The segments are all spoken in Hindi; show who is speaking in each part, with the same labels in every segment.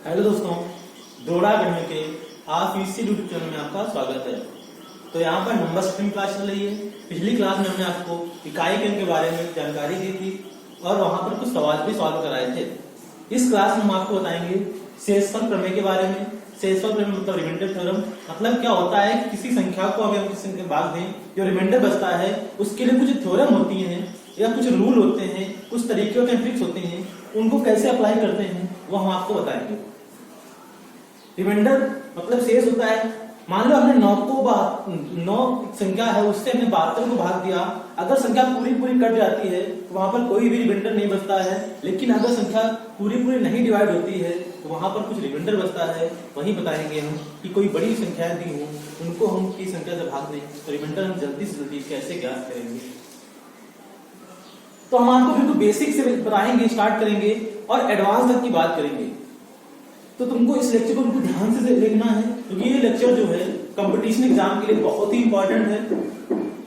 Speaker 1: हेलो दोस्तों, दोड़ा गणित के आप इसी यूट्यूब चैनल में आपका स्वागत है। तो यहाँ पर नंबर सिस्टम क्लास चल रही है। पिछली क्लास में हमने आपको इकाई क्रम के बारे में जानकारी दी थी और वहां पर कुछ सवाल भी सॉल्व कराए थे। इस क्लास में हम आपको बताएंगे शेषफल प्रमेय के बारे में। शेषफल प्रमेय मतलब रिमाइंडर थ्योरम। मतलब क्या होता है कि किसी संख्या को अगर हम किसी संख्या भाग दें, जो रिमाइंडर बचता है उसके लिए कुछ थ्योरम होती है या कुछ रूल होते हैं, कुछ तरीके के ट्रिक्स होते हैं, उनको कैसे अप्लाई करते हैं वो हम आपको बताएंगे। रिमाइंडर मतलब शेष होता है। मान लो हमने 9 संख्या है उससे हमने 72 को भाग दिया। अगर संख्या पूरी कट जाती है तो वहां पर कोई भी रिमाइंडर नहीं बचता है, लेकिन अगर संख्या पूरी नहीं डिवाइड होती है तो वहां पर कुछ रिमाइंडर बचता है। वही बताएंगे हम कि कोई बड़ी संख्याएं दी हो उनको हम की संख्या से भाग दें तो रिमाइंडर हम जल्दी से जल्दी कैसे ज्ञात करेंगे। तो हम आपको बिल्कुल बेसिक से बताएंगे, स्टार्ट करेंगे और एडवांस तक की बात करेंगे। तो तुमको इस लेक्चर को बिल्कुल ध्यान से देखना है क्योंकि ये लेक्चर जो है कंपटीशन एग्जाम के लिए बहुत ही इंपॉर्टेंट है।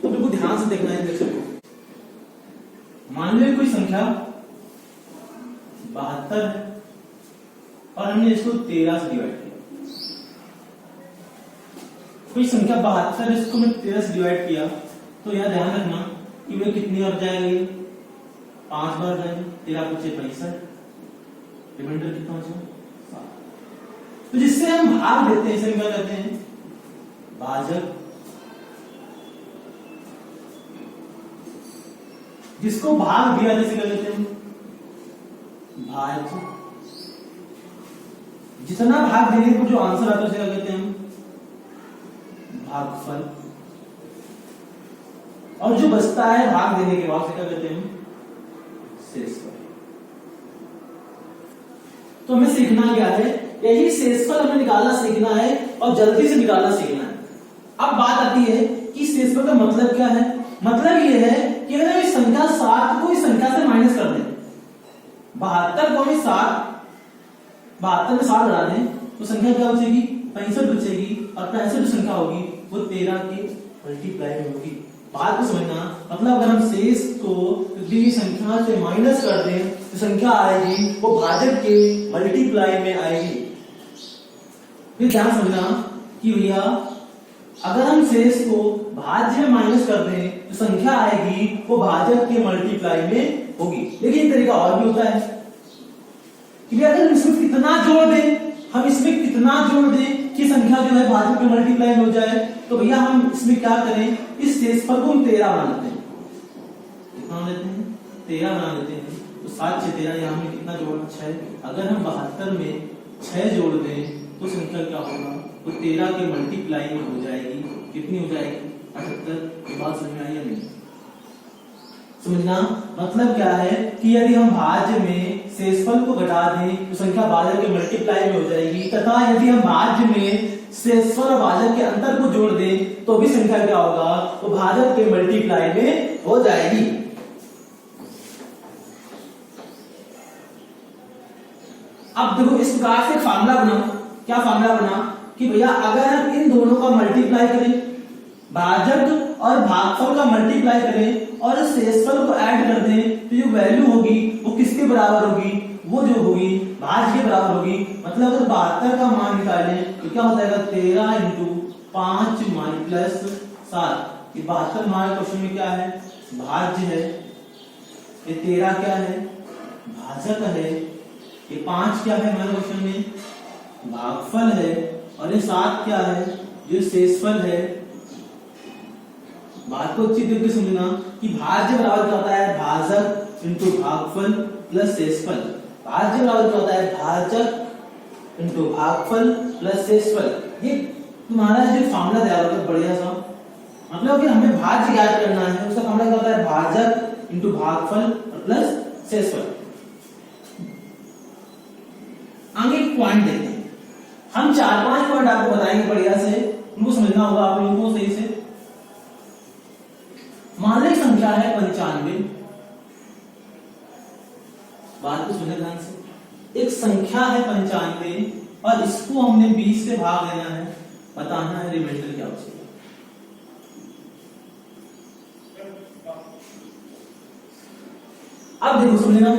Speaker 1: तो बिल्कुल ध्यान से देखना है इस लेक्चर को। मान लो कोई संख्या 72 है और हमने इसको 13 से डिवाइड किया। कोई संख्या 72 है, इसको हमने 13 से डिवाइड किया तो यह ध्यान रखना कि वे कितनी बार जाएंगे, 5 बार जाएंगे। 13 × 5 = 65। रिमाइंडर कितना बचा? तो जिससे हम भाग देते हैं इसे क्या कहते हैं? भाजक। जिसको भाग दिया जैसे क्या कहते हैं? भाज्य। जितना भाग देने को जो आंसर आता है उसे क्या कहते हैं? भागफल। और जो बचता है भाग देने के बाद उसे क्या कहते हैं? शेषफल। तो हमें सीखना क्या है? यही शेषफल हमें निकालना सीखना है और जल्दी से निकालना सीखना है। अब बात आती है कि शेषफल का मतलब क्या है। मतलब यह है कि अगर इस संख्या 7 को इस संख्या से माइनस कर दें, 72 को हमें 72 में 7 बढ़ा दें तो संख्या क्या बचेगी? 65 बचेगी। और 65 जो संख्या होगी वो 13 के मल्टीप्लाई में होगी। बात को समझना। मतलब अगर हम शेष को दी संख्या से माइनस कर दें तो संख्या आएगी वो भाजक के मल्टीप्लाई में आएगी। फिर ध्यान समझना कि भैया अगर हम शेष को भाज्य में माइनस कर दें तो संख्या आएगी वो भाजक के मल्टीप्लाई में होगी। लेकिन एक तरीका और भी होता है कि अगर इसमें कितना जोड़ दें, हम इसमें कितना जोड़ दें कि संख्या जो है भाजक के मल्टीप्लाई में हो जाए, तो भैया हम इसमें क्या करें? इस शेषफल को हम 13 बना लेते हैं। कितना बना लेते हैं? 13 बना लेते हैं। तो 7 × 13 यहाँ में कितना जोड़ना? 6। अगर हम 72 में 6 जोड़ दें तो संख्या क्या होगा? वो 13 के मल्टीप्लाई में हो जाएगी। कितनी हो जाएगी? 78। ये बात समझ में आई या नहीं? समझना मतलब क्या है कि यदि हम भाज्य में शेषफल को घटा दें तो संख्या भाजक के मल्टीप्लाई में हो जाएगी, तथा यदि हम भाज्य में शेषफल और भाजक के अंतर को जोड़ दें तो भी संख्या क्या होगा? तो भाजक के मल्टीप्लाई में हो जाएगी। अब देखो इस प्रकार से फार्मूला बना। क्या फार्मूला बना कि भैया अगर हम इन दोनों का मल्टीप्लाई करें, भाजक और भागफल का मल्टीप्लाई करें और शेषफल को ऐड कर दें तो जो वैल्यू होगी वो किसके बराबर होगी? वो जो होगी भाज्य के बराबर होगी। मतलब अगर 72 का मान निकालें तो क्या हो जाएगा? 13 × 5 + 7। ये 72 हमारे क्वेश्चन में क्या है? भाज्य है। ये 13 क्या है? भाजक है। ये 5 क्या है हमारे क्वेश्चन में? भागफल है। और ये 7 क्या है? जो शेषफल है। बात को अच्छी तरीके से समझना कि भाज्य बराबर क्या होता है? भाजक × भागफल + शेषफल। भाज्य बराबर क्या होता है? भाजक × भागफल + शेषफल। ये तुम्हारा जो फार्मूला तैयार होता है बढ़िया सा। मतलब कि हमें भाज्य ज्ञात करना है, उसका फार्मूला क्या होता है? भाजक × भागफल + शेषफल। आगे एक पॉइंट देखते हैं। हम 4-5 पॉइंट आपको बताएंगे बढ़िया से, उनको समझना होगा आप लोगों को सही से। मान लो संख्या है 95। बात को सुने ध्यान से। एक संख्या है 95 और इसको हमने 20 से भाग देना है। बताना है रिमाइंडर क्या बचेगा। अब देखो समझना।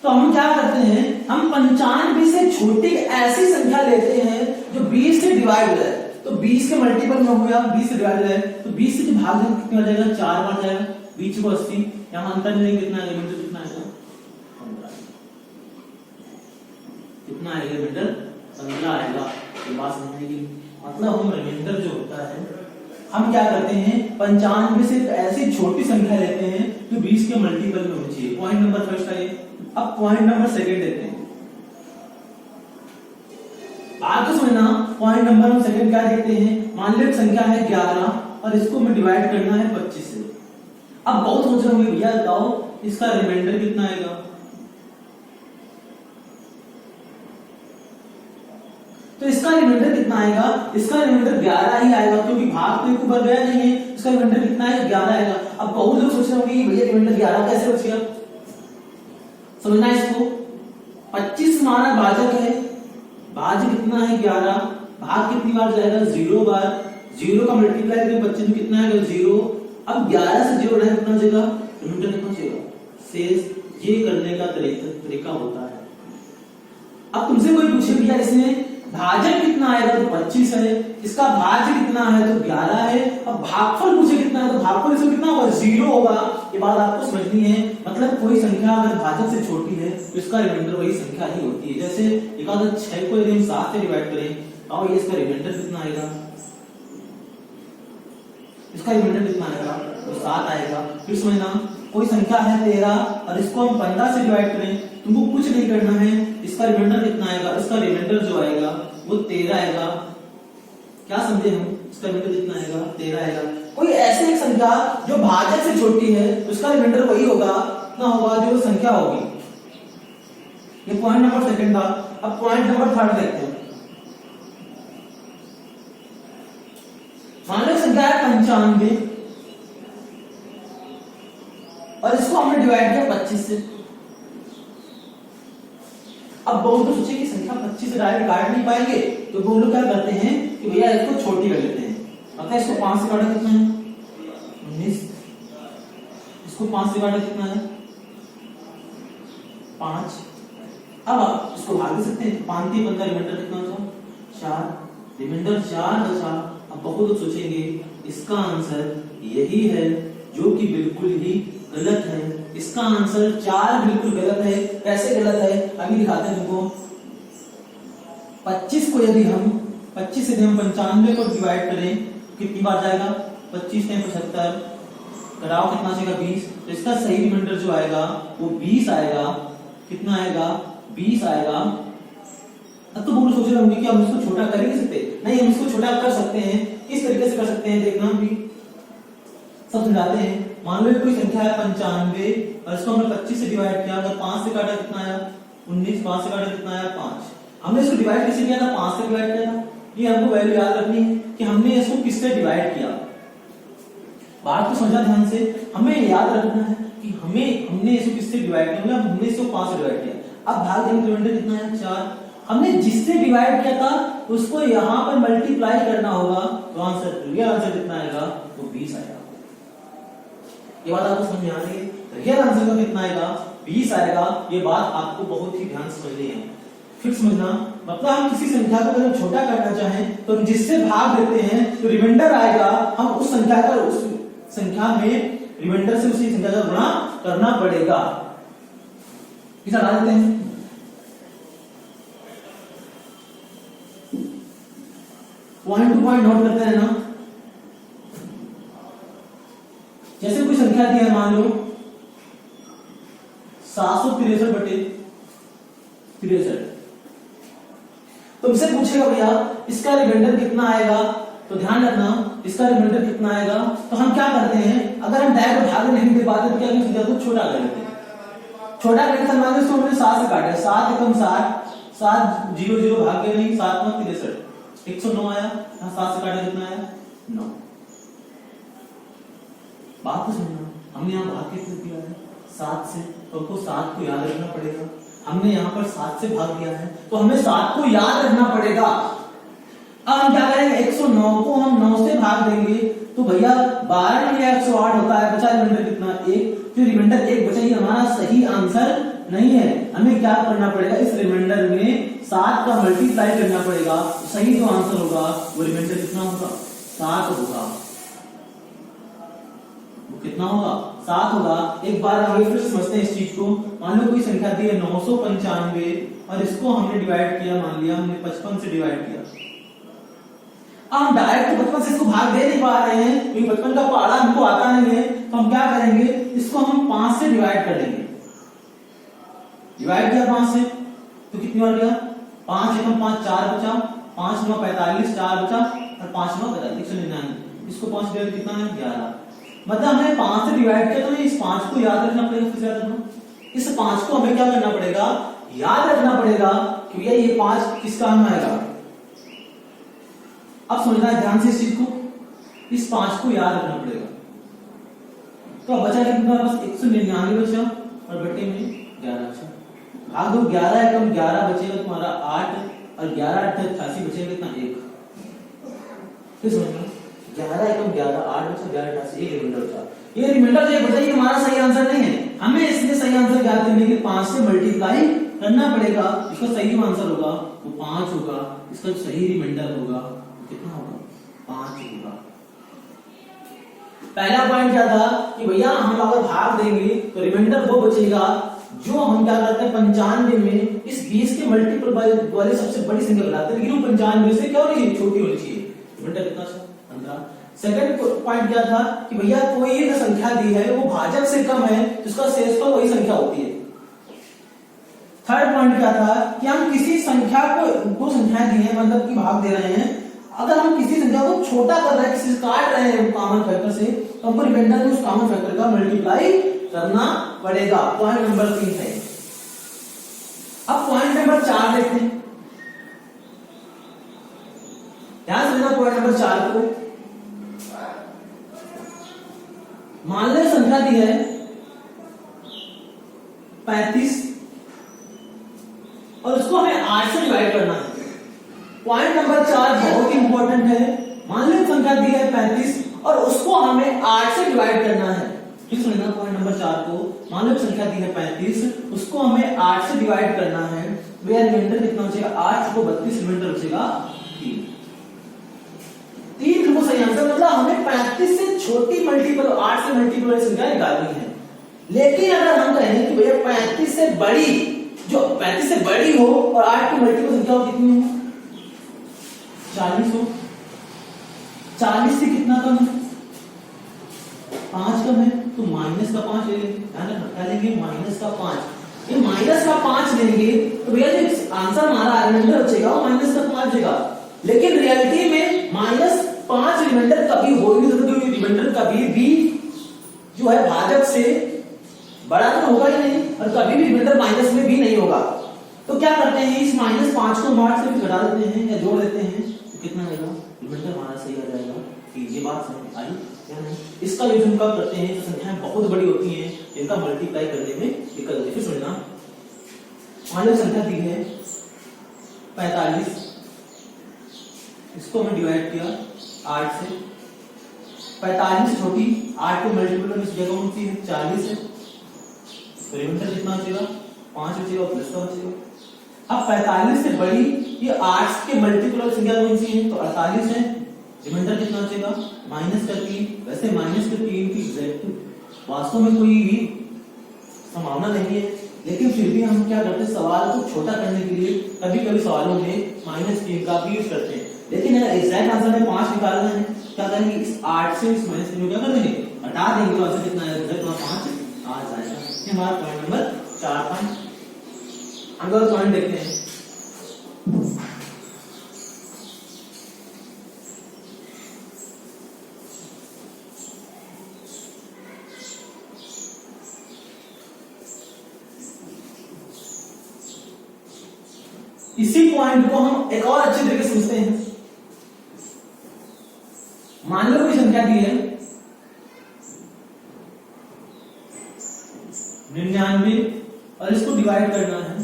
Speaker 1: तो हम क्या करते हैं हम 95 से छोटी ऐसी संख्या लेते हैं जो 20 से डिवाइड हो जाए। तो 20 के मल्टीपल में हो गया, 20 से डिवाइड हो जाए तो 20 से भाग कितना हो जाएगा, 4 बार जाएगा, बीच को 80, यहाँ अंतर नहीं कितना है, रिमाइंडर कितना आएगा 15, कितना आएगा रिमाइंडर 15 आएगा। ये बात समझने की मतलब हम रिमाइंडर जो होता है हम क्या करते हैं 95 से ऐसी छोटी संख्या लेते हैं जो 20 के मल्टीपल में होनी चाहिए। पॉइंट नंबर फर्स्ट है। अब पॉइंट नंबर सेकंड लेते हैं। आगे समझना, पॉइंट नंबर सेकंड क्या देखते हैं, मान लो एक संख्या है 11 और इसको हमें डिवाइड करना है 25 से। अब बहुत सोच रहे होंगे भैया बताओ इसका रिमाइंडर कितना आएगा। तो इसका रिमाइंडर कितना आएगा, इसका रिमाइंडर 11 ही आएगा क्योंकि भाग तो एक ऊपर गया नहीं है। इसका रिमाइंडर कितना है 11 आएगा। अब बहुत लोग सोच रहे होंगे भैया रिमाइंडर 11 कैसे बचेगा, समझना इसको। 25 हमारा भाजक है, भाज्य कितना है 11, भाग कितनी बार जाएगा 0 बार, 0 का मल्टीप्लाई करके 25 में कितना आएगा 0। अब 11 से 0 बढ़ाए कितना बचेगा, रिमाइंडर कितना बचेगा शेष। ये करने का तरीका होता है। अब तुमसे कोई पूछे भैया इसमें भाजक कितना आएगा तो 25 है, इसका भाज्य कितना है तो 11 है। अब भागफल पूछे कितना है तो भागफल इसमें कितना होगा 0 होगा। ये बात आपको समझनी है। मतलब कोई संख्या अगर भाजक से छोटी है तो इसका रिमाइंडर वही संख्या ही होती है। जैसे एक आधा 6 को यदि हम 7 से डिवाइड करें और ये इसका रिमाइंडर कितना आएगा, इसका रिमाइंडर कितना आएगा तो 7 आएगा। फिर समझना, कोई संख्या है 13 और इसको हम 15 से डिवाइड करें, तुमको कुछ नहीं करना है, इसका रिमाइंडर कितना आएगा, इसका रिमाइंडर जो आएगा वो 13 आएगा। क्या समझे हम, इसका रिमाइंडर कितना आएगा 13 आएगा। कोई ऐसी एक संख्या जो भाजक से छोटी है उसका रिमाइंडर वही होगा ना होगा जो संख्या होगी। ये पॉइंट नंबर सेकंड था। अब पॉइंट नंबर थर्ड देखते हैं। मान लो संख्या है 95 और इसको हमने डिवाइड किया 25 से। अब बहुत लोग सोचे कि संख्या 25 से डायरेक्ट काट नहीं पाएंगे तो वो लोग क्या करते हैं कि भैया इसको छोटी कर लेते हैं। मतलब इसको 5 से काटा कितना है 19, इसको 5 से काटा कितना है 5। अब आप इसको भाग सकते हैं, 5 3 15 रिमाइंडर कितना होगा 4, रिमाइंडर 4 बचा। अब बहुत लोग सोचेंगे इसका आंसर यही है जो कि बिल्कुल ही गलत है। इसका आंसर 4 बिल्कुल गलत है। कैसे गलत है अभी दिखाते हैं तुमको। 25 को यदि हम 95 को डिवाइड करें कितनी बार जाएगा 25 ने 75, घटाओ कितना आएगा 20। तो इसका सही रिमाइंडर जो आएगा वो 20 आएगा। कितना आएगा 20 आएगा। अब तो बहुत सोच रहे होंगे कि हम इसको छोटा कर ही नहीं सकते। नहीं, हम इसको छोटा कर सकते हैं। किस तरीके से कर सकते हैं देखना भी सब समझाते हैं। मान लो कोई संख्या है 95 और इसको हमने 25 से डिवाइड किया। अगर 5 से काटा कितना आया 19, 5 से काटा कितना आया 5। हमने इसको डिवाइड किससे किया था 5 से डिवाइड किया था। ये हमको वैल्यू याद रखनी है कि हमने इसको किससे डिवाइड किया। बात को समझा ध्यान से। हमें याद रखना है कि हमने इसको किससे डिवाइड किया। हमने इसको 5 से डिवाइड किया। अब भाग देने रिमाइंडर कितना है 4। हमने जिससे डिवाइड किया था उसको यहाँ पर मल्टीप्लाई करना होगा तो आंसर रियल आंसर कितना आएगा तो 20 आएगा। ये बात आपको समझ में आ रही है। रियल आंसर का कितना आएगा 20 आएगा। ये बात आपको बहुत ही ध्यान से समझनी है। फिर समझना, मतलब हम किसी संख्या को अगर छोटा करना चाहें तो जिससे भाग देते हैं तो रिमाइंडर आएगा। हम उस संख्या का उस संख्या में रिमाइंडर से उसी संख्या का गुणा करना पड़ेगा। इसे हटा देते हैं। पॉइंट टू पॉइंट नोट करते हैं ना। जैसे कोई संख्या दी है, मान लो 763 बटे 63। तुमसे पूछेगा भैया इसका रिमाइंडर कितना आएगा, तो ध्यान रखना इसका रिमाइंडर कितना आएगा। तो हम क्या करते हैं, अगर हम डायरेक्ट भाग नहीं दे पाते तो क्या संख्या को छोटा कर लेते हैं। छोटा करके मान लो इसको हमने 7 से काटा, 7 एकम 60, 7 0 0 भाग गए नहीं, 7 9 63, 109 आया। 7 से काटा कितना आया 9। बात तो सुनना, हमने यहाँ भाग कितने दिया है 7 से, तो हमको 7 को याद रखना पड़ेगा। हमने यहाँ पर 7 से भाग दिया है तो हमें 7 को याद रखना पड़ेगा। अब हम क्या करेंगे 109 को हम 9 से भाग देंगे तो भैया 12 में 108 होता है। बचा रिमाइंडर कितना 1। जो रिमाइंडर 1 बचा, ये हमारा सही आंसर नहीं है, हमें क्या करना पड़ेगा, इस रिमाइंडर में 7 का मल्टीप्लाई करना पड़ेगा। सही जो आंसर होगा वो रिमाइंडर कितना होगा, 7 होगा। वो कितना होगा, 7 होगा। एक बार आगे फिर समझते हैं इस चीज को। मान लो कोई संख्या दी है 995 और इसको हमने डिवाइड किया, मान लिया हमने 55 से डिवाइड किया। हम डायरेक्ट 55 से इसको भाग दे नहीं पा रहे हैं क्योंकि 55 का पहाड़ा हमको आता नहीं है, तो हम क्या करेंगे, इसको हम 5 से डिवाइड कर देंगे। डिवाइड किया 5 से तो कितनी बार गया, 5 एकम 5, 4 बचा, 5 9 45, 4 बचा और 5 9 45, 199। इसको 5 डिवाइड कितना है, 11। मतलब हमने 5 से डिवाइड किया तो इस 5 को याद रखना पड़ेगा। फिर याद रखना, इस 5 को हमें क्या करना पड़ेगा, याद रखना पड़ेगा कि भैया ये 5 किस काम में आएगा। अब समझना है ध्यान से इस चीज को, इस 5 को याद रखना पड़ेगा। तो अब बचा कितना, बस 199 बचा और बटे में 11 बचा। भाग दो 11 एकम 11 बचेगा तुम्हारा 8 और 11 8 88 बचेगा कितना, 1। फिर समझना 11 एकम 11 8 बचा, 11 88 1 रिमाइंडर बचा। ये रिमाइंडर जो बचा ये हमारा सही आंसर नहीं है, हमें इसलिए सही आंसर ज्ञात करने के लिए 5 से मल्टीप्लाई करना पड़ेगा। इसका सही जो आंसर होगा वो 5 होगा। इसका जो सही रिमाइंडर होगा कितना होगा, 5 होगा। पहला पॉइंट क्या था कि भैया हम अगर भाग देंगे तो रिमाइंडर वो बचेगा जो हम क्या करते हैं 95 में इस 20 के मल्टीपल वाले सबसे बड़ी संख्या बनाते हैं, लेकिन 95 से क्या होनी चाहिए, छोटी होनी चाहिए। रिमाइंडर कितना था, 15। सेकंड पॉइंट क्या था कि भैया कोई एक संख्या दी है वो भाजक से कम है तो उसका शेषफल वही संख्या होती है। थर्ड पॉइंट क्या था कि हम किसी संख्या को, दो संख्याएं दी हैं मतलब कि भाग दे रहे हैं, अगर हम किसी संख्या को छोटा कर रहे हैं, किसी से काट रहे हैं कॉमन फैक्टर से, तो हमको रिमाइंडर में उस कॉमन फैक्टर का मल्टीप्लाई करना पड़ेगा। पॉइंट नंबर 3 है। अब पॉइंट नंबर 4 देखते हैं, ध्यान से देखना पॉइंट नंबर 4 को। मान लो संख्या दी है 35 और उसको हमें 8 से डिवाइड करना है। पॉइंट नंबर 4 बहुत ही इंपॉर्टेंट है। मान लो संख्या दी है 35 और उसको हमें 8 से डिवाइड करना है। ठीक समझना पॉइंट नंबर 4 को। मान लो संख्या दी है 35, उसको हमें 8 से डिवाइड करना है। वह रिमाइंडर कितना बचेगा, 8 को 32 रिमाइंडर बचेगा 3 बिल्कुल सही आंसर। मतलब हमें 35 से छोटी मल्टीपल, 8 से मल्टीपल वाली संख्या निकालनी है। लेकिन अगर हम कहें कि भैया 35 से बड़ी, जो 35 से बड़ी हो और 8 की मल्टीपल संख्या कितनी हो, 40 हो, 40 से कितना कम है, 5 कम है, तो माइनस का 5 ले लेंगे। क्या लेंगे, माइनस का 5। ये माइनस का 5 लेंगे तो भैया जो आंसर हमारा रिमाइंडर बचेगा वो माइनस का 5 बचेगा। लेकिन रियलिटी में -5 रिमाइंडर कभी हो ही नहीं सकता, क्योंकि रिमाइंडर कभी भी जो है भाजक से बड़ा तो होगा ही नहीं और कभी भी रिमाइंडर माइनस में भी नहीं होगा। तो क्या करते हैं, इस -5 को 8 से भी घटा देते हैं या जोड़ देते हैं, तो कितना आएगा, रिमाइंडर हमारा सही आ जाएगा। ये बात समझ आई या नहीं। इसका यूज हम कब करते हैं, तो संख्याएं बहुत बड़ी होती हैं जिनका मल्टीप्लाई करने में दिक्कत होती है। फिर समझना, मान लो संख्या दी है 45, इसको हमने डिवाइड किया 8 से। 45 से छोटी 8 को मल्टीपल में जगह कौन सी है, 40 है, तो रिमाइंडर कितना बचेगा, 5 बचेगा प्लस का बचेगा। अब 45 से बड़ी ये 8 के मल्टीपल संख्या कौन सी है, तो 48 है, रिमाइंडर कितना बचेगा, -3। वैसे -3 की एग्जैक्ट वास्तव में कोई भी संभावना नहीं है, लेकिन फिर भी हम क्या करते हैं, सवाल को छोटा करने के लिए कभी कभी सवालों में -3 का भी यूज करते हैं। लेकिन अगर एग्जैक्ट आंसर में 5 निकालना है, क्या करेंगे, इस 8 से इस -3 को क्या कर देंगे, हटा देंगे, तो आंसर कितना आएगा, 5 आ जाएगा। ये हमारा पॉइंट नंबर 4 पॉइंट। अगला पॉइंट देखते हैं, इसी पॉइंट को हम एक और अच्छे तरीके से समझते हैं। मान लो कोई संख्या दी है 99 और इसको डिवाइड करना है,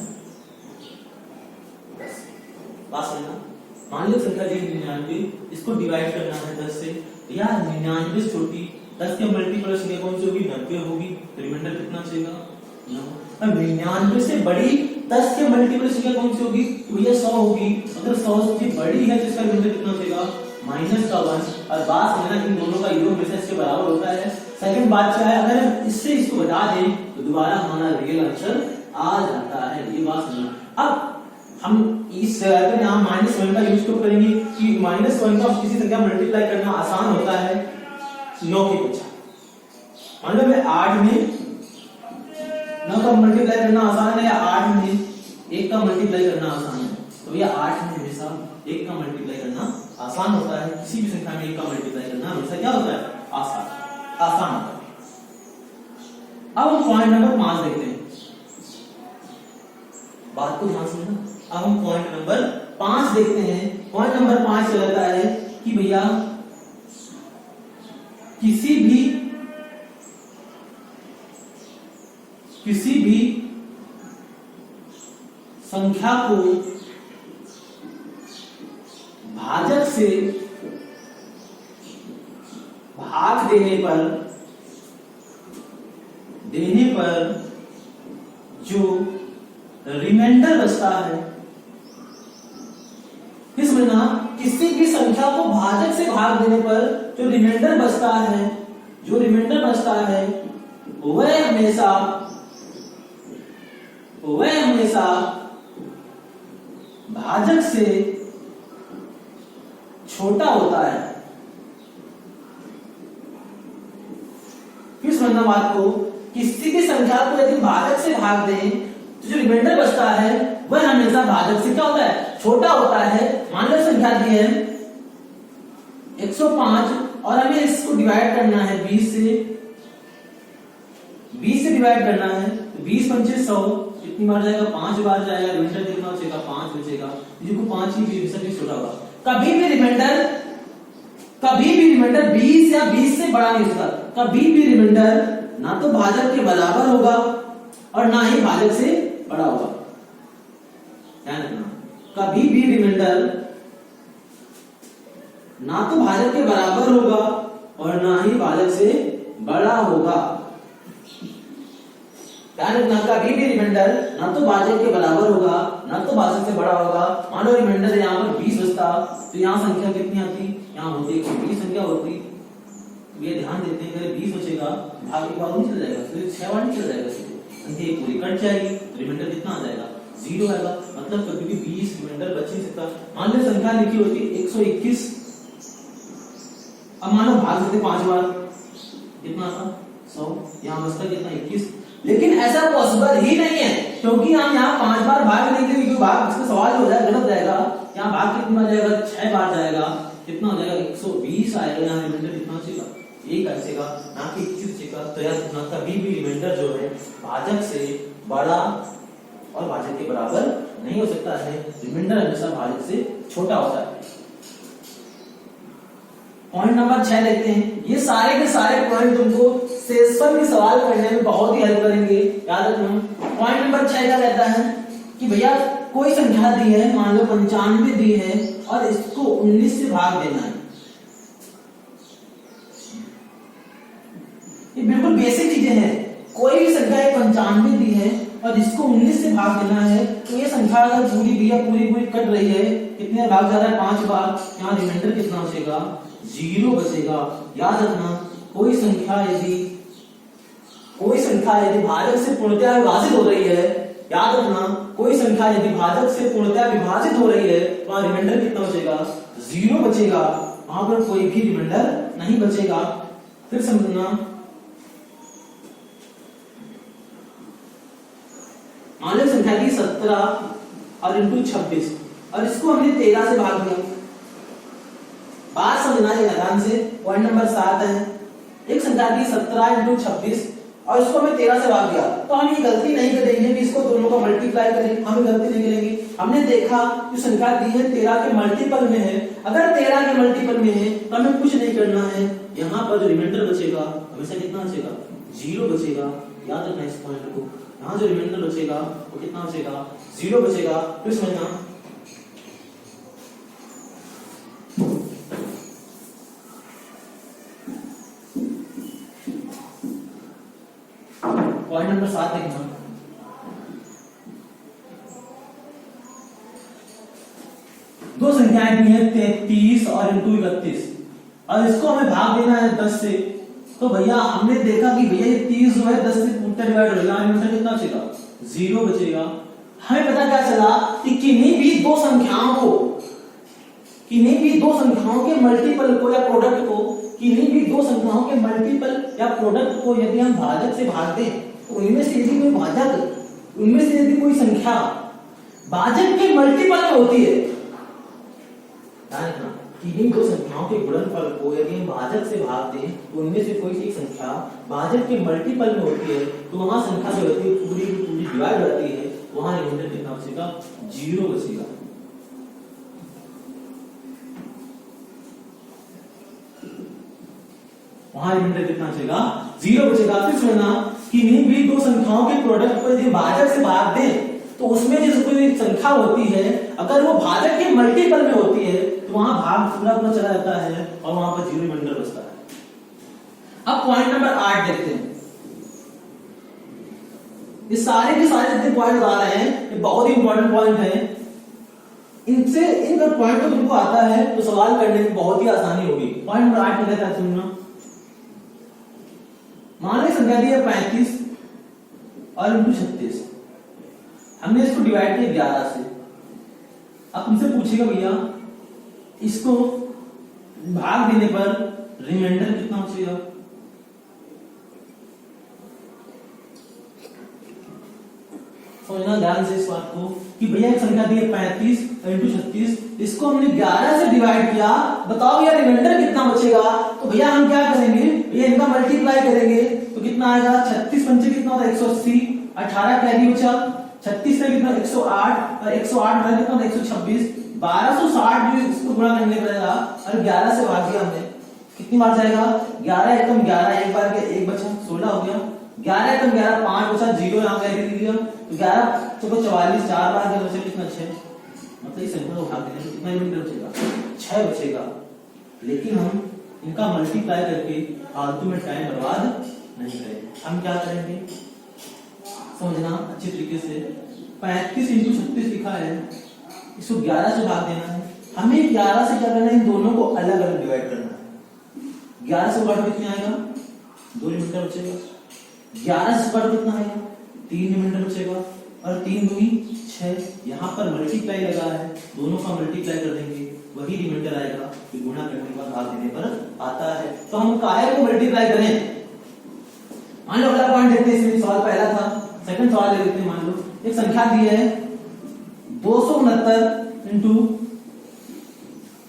Speaker 1: बात समझना। मान लो संख्या दी 99, इसको डिवाइड करना है 10 से। यार 99 से छोटी 10 के मल्टीपल संख्या कौन सी होगी, 90 होगी, तो रिमाइंडर कितना चाहिए, 9। अब 99 से बड़ी 10 के मल्टीपल संख्या कौन सी होगी? तो भैया 100 होगी। अगर 100 से बड़ी है तो इसका रिमाइंडर कितना बचेगा? -1। और बात समझना इन दोनों का योग हमेशा इसके बराबर होता है। सेकंड बात क्या है, अगर हम इससे इसको घटा दें तो दोबारा हमारा रियल आंसर आ जाता है। ये बात समझना। अब हम इस यहाँ -1 का यूज तो करेंगे कि -1 का किसी संख्या मल्टीप्लाई करना आसान होता है 9 की अपेक्षा। मान लो मैं 8 में 9 का मल्टीप्लाई करना आसान है या 8 में 1 का मल्टीप्लाई करना आसान है? तो ये 8 में हमेशा 1 का मल्टीप्लाई करना आसान होता है। किसी भी संख्या में 1 का मल्टीप्लाई करना हमेशा क्या होता है? आसान होता है। अब हम पॉइंट नंबर 5 देखते हैं। बात को ध्यान से समझना। अब हम पॉइंट नंबर 5 देखते हैं। पॉइंट नंबर 5 कहता है कि भैया किसी भी संख्या को भाजक से भाग देने पर जो रिमाइंडर बचता है, फिर समझना, किसी भी संख्या को भाजक से भाग देने पर जो रिमाइंडर बचता है वह हमेशा भाजक से छोटा होता है। फिर समझना बात को, किसी भी संख्या को यदि भाजक से भाग दें तो जो रिमाइंडर बचता है वह हमेशा भाजक से क्या होता है? छोटा होता है। मान लो संख्या दी है 105 और हमें इसको डिवाइड करना है 20 से डिवाइड करना है। तो 20 पंचे 100, कितनी बार जाएगा? 5 बार जाएगा। रिमाइंडर कितना बचेगा? 5 बचेगा। जो 5 ही छोटा होगा। कभी भी रिमाइंडर 20 या 20 से बड़ा नहीं होता। कभी भी रिमाइंडर ना तो भाजक के बराबर होगा और ना ही भाजक से बड़ा होगा। ध्यान रखना, कभी भी रिमाइंडर ना तो भाजक के बराबर होगा और ना ही भाजक से बड़ा होगा। ध्यान रखना, कभी भी रिमाइंडर ना तो भाजक के बराबर होगा ना तो भाजक से बड़ा होगा। मान लो रिमाइंडर यहाँ पर 20 बचता तो यहाँ संख्या कितनी आती? यहाँ होती 120 संख्या होती। ये ध्यान देते हैं, अगर 20 बचेगा भाग के बाद चल जाएगा, फिर 6 बार चल जाएगा, संख्या एक पूरी कट जाएगी, रिमाइंडर कितना आ जाएगा? 0 आएगा। मतलब कभी भी 20 रिमाइंडर बच नहीं सकता। मान लो संख्या लिखी होती 121, अब मानो भाग देते 5 बार, कितना आता? 100। यहाँ बचता कितना? 21। लेकिन ऐसा पॉसिबल ही नहीं है, क्योंकि हम यहाँ 5 बार भाग नहीं देंगे, भाग इसका सवाल हो जाएगा, गलत जाएगा। यहाँ भाग कितना जाएगा? 6 बार जाएगा। कितना हो जाएगा? 120 आएगा। यहाँ रिमाइंडर कितना बचेगा? 1 बचेगा, ना कि 21 बचेगा। तो याद रखना, कभी भी रिमाइंडर जो है भाजक से बड़ा और भाजक के बराबर नहीं हो सकता है। रिमाइंडर हमेशा भाजक से छोटा होता है। पॉइंट नंबर 6 देखते हैं। ये सारे के सारे पॉइंट तुमको शेषफल के सवाल करने में बहुत ही हेल्प करेंगे, याद रखना। पॉइंट नंबर 6 का कहता है कि भैया कोई संख्या दी है, मान लो 95 दी है और इसको 19 से भाग देना है। ये बिल्कुल बेसिक चीजें हैं। कोई भी संख्या 95 दी है और इसको 19 से भाग देना है, तो ये संख्या अगर पूरी दी है, पूरी कट रही है, कितने भाग जा रहा है? 5 बार। यहाँ रिमाइंडर कितना बचेगा? 0 बचेगा। याद रखना, कोई संख्या यदि भाजक से पूर्णतः विभाजित हो रही है, याद रखना, कोई संख्या यदि भाजक से पूर्णतः विभाजित हो रही है तो वहां रिमाइंडर कितना बचेगा? 0 बचेगा। वहां पर कोई भी रिमाइंडर नहीं बचेगा। फिर समझना, मान लो संख्या की 17 और इंटू 26 और इसको हमने 13 से भाग दिया। बात समझना है ध्यान से। पॉइंट नंबर 7 है, एक संख्या की 17 इंटू 26 और इसको हमें 13 से भाग दिया। तो हम ये गलती नहीं करेंगे कि इसको दोनों को मल्टीप्लाई करें, हम गलती नहीं करेंगे। हमने देखा कि संख्या दी है 13 के मल्टीपल में है। अगर 13 के मल्टीपल में है तो हमें कुछ नहीं करना है। यहाँ पर जो रिमाइंडर बचेगा हमेशा कितना बचेगा? 0 बचेगा। याद रखना इस पॉइंट को। यहाँ जो रिमाइंडर बचेगा वो कितना बचेगा? 0 बचेगा। फिर समझना, पॉइंट नंबर 7 देखना। संख्याएं दी है 33 और इंटू 31, और इसको हमें भाग देना है 10 से। तो भैया हमने देखा कि भैया ये 30 जो है 10 से पूर्णतः डिवाइड हो जाएगा, आंसर कितना बचेगा, 0 बचेगा। हमें पता क्या चला कि किन्हीं भी दो संख्याओं के मल्टीपल को या प्रोडक्ट को, किन्हीं भी दो संख्याओं के मल्टीपल या प्रोडक्ट को यदि हम भाजक से भाग दें, तो उनमें से यदि कोई भाजक, उनमें से यदि कोई संख्या भाजक के मल्टीपल में होती है, किन्हीं दो संख्याओं के गुणनफल को यदि हम भाजक से भाग दें, तो उनमें से कोई एक संख्या भाजक के मल्टीपल में होती है, तो वहां संख्या जो होती है पूरी पूरी डिवाइड हो जाती है, वहां रिमाइंडर कितना बचेगा, 0 बचेगा। वहां रिमाइंडर कितना बचेगा, 0 बचेगा। फिर सुनना, किन्हीं भी दो संख्याओं के प्रोडक्ट को यदि भाजक से भाग दें, तो उसमें जो कोई संख्या होती है, अगर वो भाजक के मल्टीपल में होती है, तो वहां भाग पूरा पूरा चला जाता है और वहां पर 0 रिमाइंडर बचता है। अब पॉइंट नंबर 8 देखते हैं। ये सारे के सारे जितने पॉइंट आ रहे हैं, ये बहुत ही इंपॉर्टेंट पॉइंट है। इनसे इन पॉइंट को तुमको आता है तो सवाल करने में बहुत ही आसानी होगी। पॉइंट नंबर 8 में कहता है, सुनना, मान ली संख्या दी है 35 और इंटू 36, हमने इसको डिवाइड किया 11 से। अब तुमसे पूछेगा भैया इसको भाग देने पर रिमाइंडर कितना बचेगा। समझना ध्यान से इस बात को कि भैया एक संख्या दी है 35 इंटू 36, इसको हमने 11 से डिवाइड किया, बताओ यार रिमाइंडर कितना बचेगा। तो भैया हम क्या करेंगे, भैया इनका मल्टीप्लाई करेंगे तो कितना आएगा, 36 पंचे कितना होता है 180, 18 कैरी बचा, 36 से कितना 108 और 108 में कितना 126, 1260 जो इसको गुणा करने पड़ेगा और 11 से भाग दिया हमने, कितनी बार जाएगा, 11 एकम 11, एक बार के एक बचा 16 हो गया, 11 एकम 11 5 बचा, 0 यहाँ कैरी दे दिया, तो 11 चौको 44, 4 बार के बचे कितना 6, मतलब इस संख्या को भाग देने से कितना रिमाइंडर बचेगा, 6 बचेगा। लेकिन हम इनका मल्टीप्लाई करके फालतू में टाइम बर्बाद नहीं करेंगे। हम क्या करेंगे, समझना अच्छे तरीके से, 35 इंटू 36 लिखा है, इसको 11 से भाग देना है। हमें 11 से क्या करना है, इन दोनों को अलग अलग डिवाइड करना है। 11 से भाग कितना आएगा, 2 रिमाइंडर बचेगा। 11 से भाग कितना आएगा, 3 रिमाइंडर बचेगा, और 3 दूनी 6। यहाँ पर मल्टीप्लाई लगा है, दोनों का मल्टीप्लाई कर देंगे, वही रिमाइंडर आएगा, फिर गुणा करने के बाद भाग देने पर आता है। तो हम काहे को मल्टीप्लाई करें। मान लो अगला पॉइंट देखते हैं, इसमें सवाल पहला था, सेकंड सवाल ले लेते हैं। मान लो एक संख्या दी है 269 इंटू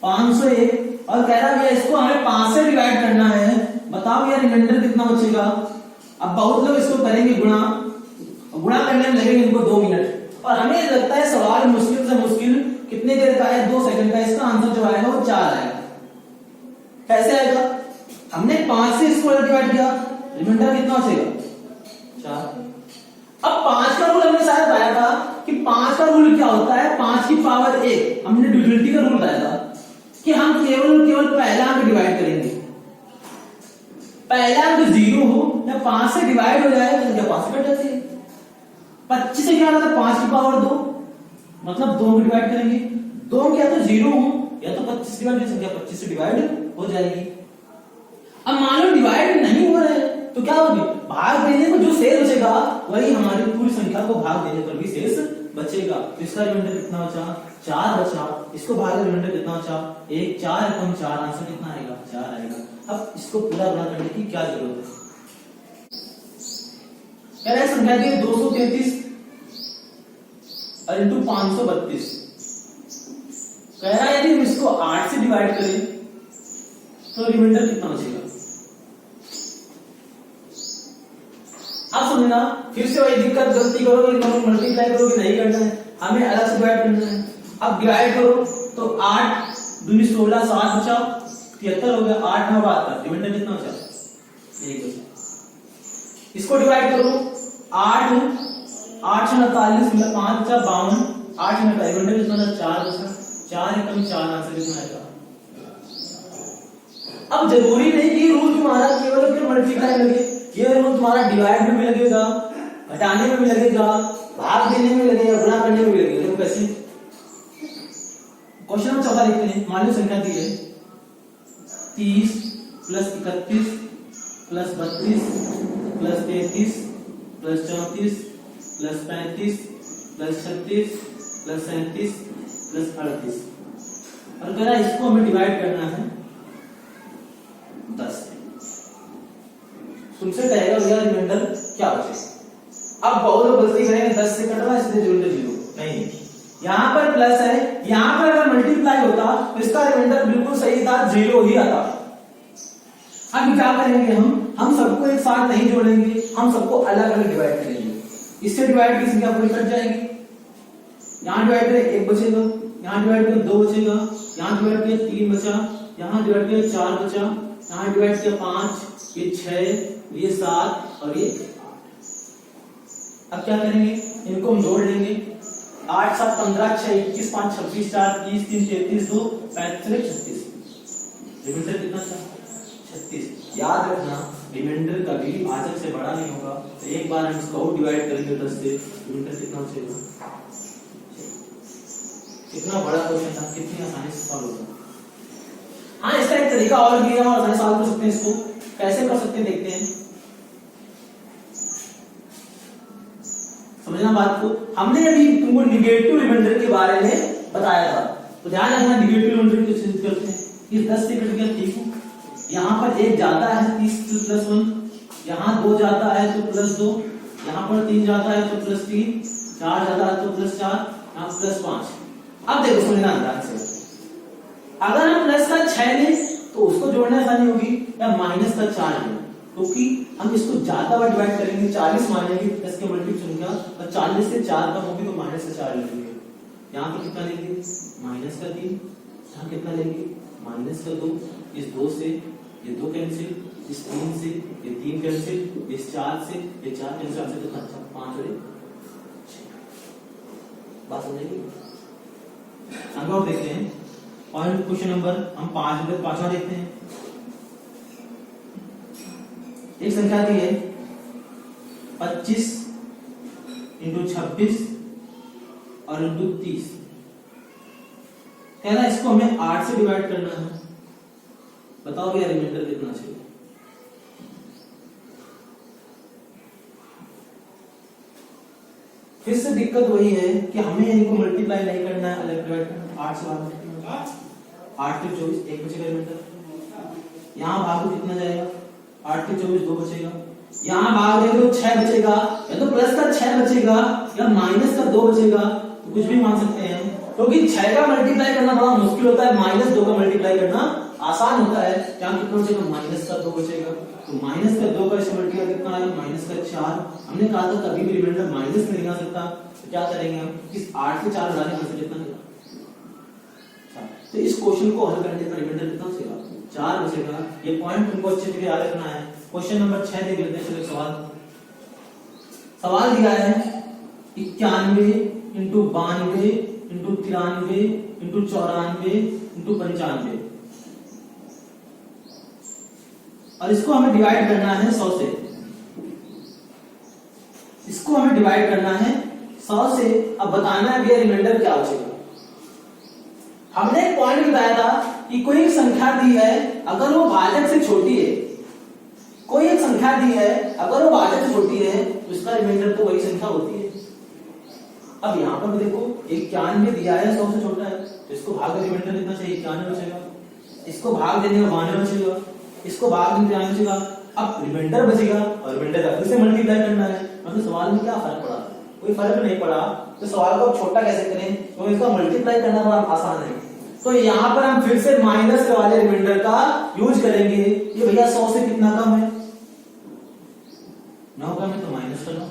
Speaker 1: 501 और कह रहा है इसको हमें 5 से डिवाइड करना है, बताओ यार रिमाइंडर कितना बचेगा। अब बहुत लोग इसको करेंगे गुणा, गुणा करने में लगेंगे इनको 2 मिनट, और हमें लगता है सवाल मुश्किल से मुश्किल कितने देर का है, 2 सेकंड का। इसका आंसर जो आएगा वो 4 आएगा। कैसे आएगा, हमने 5 से इसको डिवाइड किया, रिमाइंडर कितना बचेगा, 4। अब 5 का रूल हमने शायद बताया था कि 5 का रूल क्या होता है, 5 की पावर 1, हमने ड्यूअलिटी का रूल बताया था कि हम केवल पहला अंक डिवाइड करेंगे। पहला अंक 0 हो या 5 से डिवाइड हो जाए तो संख्या 5 से कट जाती है। 25 से क्या होता है, 5 की पावर 2, मतलब 2 में डिवाइड करेंगे। 2 क्या तो 0 हो या तो 25 डिवाइड, संख्या 25 से डिवाइड हो जाएगी। अब मान लो डिवाइड नहीं हो रहे तो क्या होगी, भाग देने को जो शेष बचेगा वही हमारी पूरी संख्या को भाग देने पर भी शेष बचेगा। तो इसका रिमाइंडर कितना बचा, 4 बचा। इसको भाग देने रिमाइंडर कितना बचा, 1, 4 कम 4, आंसर कितना आएगा, 4 आएगा। अब इसको पूरा गुणा करने की क्या जरूरत है। कह रहा है संख्या दी 233 और इंटू 532, कह रहा है यदि हम इसको 8 से डिवाइड करें तो रिमाइंडर कितना बचेगा। आप समझना, फिर से वही दिक्कत, गलती करोगे मल्टीप्लाई करोगे नहीं करना है, हमें अलग से डिवाइड करना है। अब डिवाइड करो तो 8 दूनी 16, 7 बचा 73 हो गया, 8 9 72, रिमाइंडर कितना बचा, 1 बचा। इसको डिवाइड करो 8 8 49 मतलब 5 बचा 52, 8 में रिमाइंडर कितना बचा, 4 बचा। 4 एकम 4, आंसर कितना आएगा। अब जरूरी नहीं कि रूल तुम्हारा केवल मल्टीप्लाई लगे, ये रूल तुम्हारा डिवाइड में भी लगेगा, घटाने में भी लगेगा, भाग देने में लगेगा, गुणा करने में भी लगेगा। तो कैसे, क्वेश्चन नंबर 14 देखते हैं। मान लो संख्या दी है 30 plus 31 plus 32 plus 33 plus 34 plus 35 plus 36 plus 37 plus 38 और कह रहा है इसको हमें डिवाइड करना है 10 से। तुमसे कहेगा भैया रिमाइंडर क्या बचे। अब बहुत लोग गलती करेंगे 10 से कट रहा है इसलिए रिमाइंडर 0 नहीं, यहां पर प्लस है, यहां पर अगर मल्टीप्लाई होता तो इसका रिमाइंडर बिल्कुल सही था 0 ही आता। अब क्या करेंगे हम सबको एक साथ नहीं जोड़ेंगे, हम सबको अलग अलग डिवाइड करेंगे। इससे डिवाइड की संख्या पूरी कट जाएगी। यहां डिवाइड करें 1 बचेगा, यहां डिवाइड करें 2 बचेगा, यहां डिवाइड करें 3 बचा, यहां डिवाइड करें 4 बचा, यहां डिवाइड करें 5, ये 6, ये 7 और ये 8। अब क्या करेंगे, इनको हम जोड़ लेंगे। 8 7 15 6 21 5 26 4 30 3 33 2 35 36। रिमाइंडर कितना था 36। याद रखना रिमाइंडर कभी भाजक से बड़ा नहीं होगा। तो एक बार हम इसको और डिवाइड करेंगे 10 से, रिमाइंडर कितना बचेगा। कितना बड़ा क्वेश्चन था, कितनी आसानी से सॉल्व होगा। हाँ, इसका एक तरीका और भी है और आसानी सॉल्व कर सकते हैं। इसको कैसे कर सकते हैं देखते हैं। समझना बात को। हमने अभी तुमको निगेटिव रिमाइंडर के बारे में बताया था, तो ध्यान रखना निगेटिव रिमाइंडर को कैसे करते हैं। कि 10 से कट गया 30, यहाँ पर 1 जाता है 30 प्लस 1, यहाँ 2 जाता है तो प्लस 2, यहाँ पर 3 जाता है तो प्लस 3, 4 जाता है तो प्लस 4, यहाँ प्लस 5। अब देखो समझना ध्यान से, अगर हम प्लस का 6 लें तो उसको जोड़ने आसानी होगी, या माइनस का 4 लें, क्योंकि हम इसको ज्यादा बार डिवाइड करेंगे। 40 मानेंगे 10 के मल्टीपल संख्या, और 40 से 4 कम होगी तो माइनस का 4 लेंगे। यहाँ पर कितना लेंगे, माइनस का 3, यहाँ कितना लेंगे, माइनस का 2, इस 2 से ये 2 कैंसिल, इस 3 से ये 3 कैंसिल, इस 4 से ये 4 कैंसिल, आपसे कितना 5 और 1 6। बात समझेगी। आगे और देखते हैं। पॉइंट क्वेश्चन नंबर हम 5वां देखते हैं। एक संख्या दी है 25 इंटू 26 और इंटू 30। कह रहा है इसको हमें 8 से डिवाइड करना है। बताओ भैया रिमाइंडर कितना चाहिए। फिर से दिक्कत वही है कि हमें इनको मल्टीप्लाई नहीं करना है, अलग डिवाइड करना है। 8 से भाग 8 के 24 1 बचेगा रिमाइंडर। यहाँ भागो कितना जाएगा, 8 के 24 2 बचेगा। यहाँ भाग देंगे तो 6 बचेगा, या तो प्लस का 6 बचेगा या माइनस का 2 बचेगा, तो कुछ भी मान सकते हैं। क्योंकि 6 का मल्टीप्लाई करना बड़ा मुश्किल होता है, -2 का मल्टीप्लाई करना आसान होता है। यहाँ कितना बचेगा, माइनस का 2 बचेगा। तो माइनस का 2 का इससे मल्टीप्लाई कितना आएगा, माइनस का 4। हमने कहा था कभी भी रिमाइंडर माइनस में नहीं आ सकता, तो क्या करेंगे हम, इस 8 से 4 हटाने पर कितना निकला। तो इस क्वेश्चन को हल करने पर रिमाइंडर कितना बचेगा, 4 बचेगा। ये पॉइंट तुमको अच्छे से याद रखना है। क्वेश्चन नंबर 6 देख लेते हैं। चलो सवाल दिया है 91 इंटू 92 इंटू 93 इंटू 94 इंटू 95, और इसको हमें डिवाइड करना है 100 से। इसको हमें डिवाइड करना है 100 से। अब बताना है भैया रिमाइंडर क्या बचेगा। हमने एक पॉइंट बताया था कि कोई एक संख्या दी है, अगर वो भाजक से छोटी है, कोई एक संख्या दी है अगर वो भाजक से छोटी है तो इसका रिमाइंडर तो वही संख्या होती है। अब यहाँ पर देखो 91 दिया है, 100 से छोटा है, तो इसको भाग में रिमाइंडर कितना चाहिए, 91 बचेगा। इसको भाग देने में 92 बचेगा, इसको भाग देने में बचेगा। अब रिमाइंडर बचेगा और रिमाइंडर फिर से मल्टीप्लाई करना है। मतलब सवाल में क्या फर्क पड़ा, कोई फर्क नहीं पड़ा। तो सवाल को छोटा कैसे करें, तो इसका मल्टीप्लाई करना बड़ा आसान है। तो यहाँ पर हम फिर से माइनस वाले रिमाइंडर का यूज करेंगे। ये भैया 100 से कितना कम है, 9 कम है, तो माइनस करो।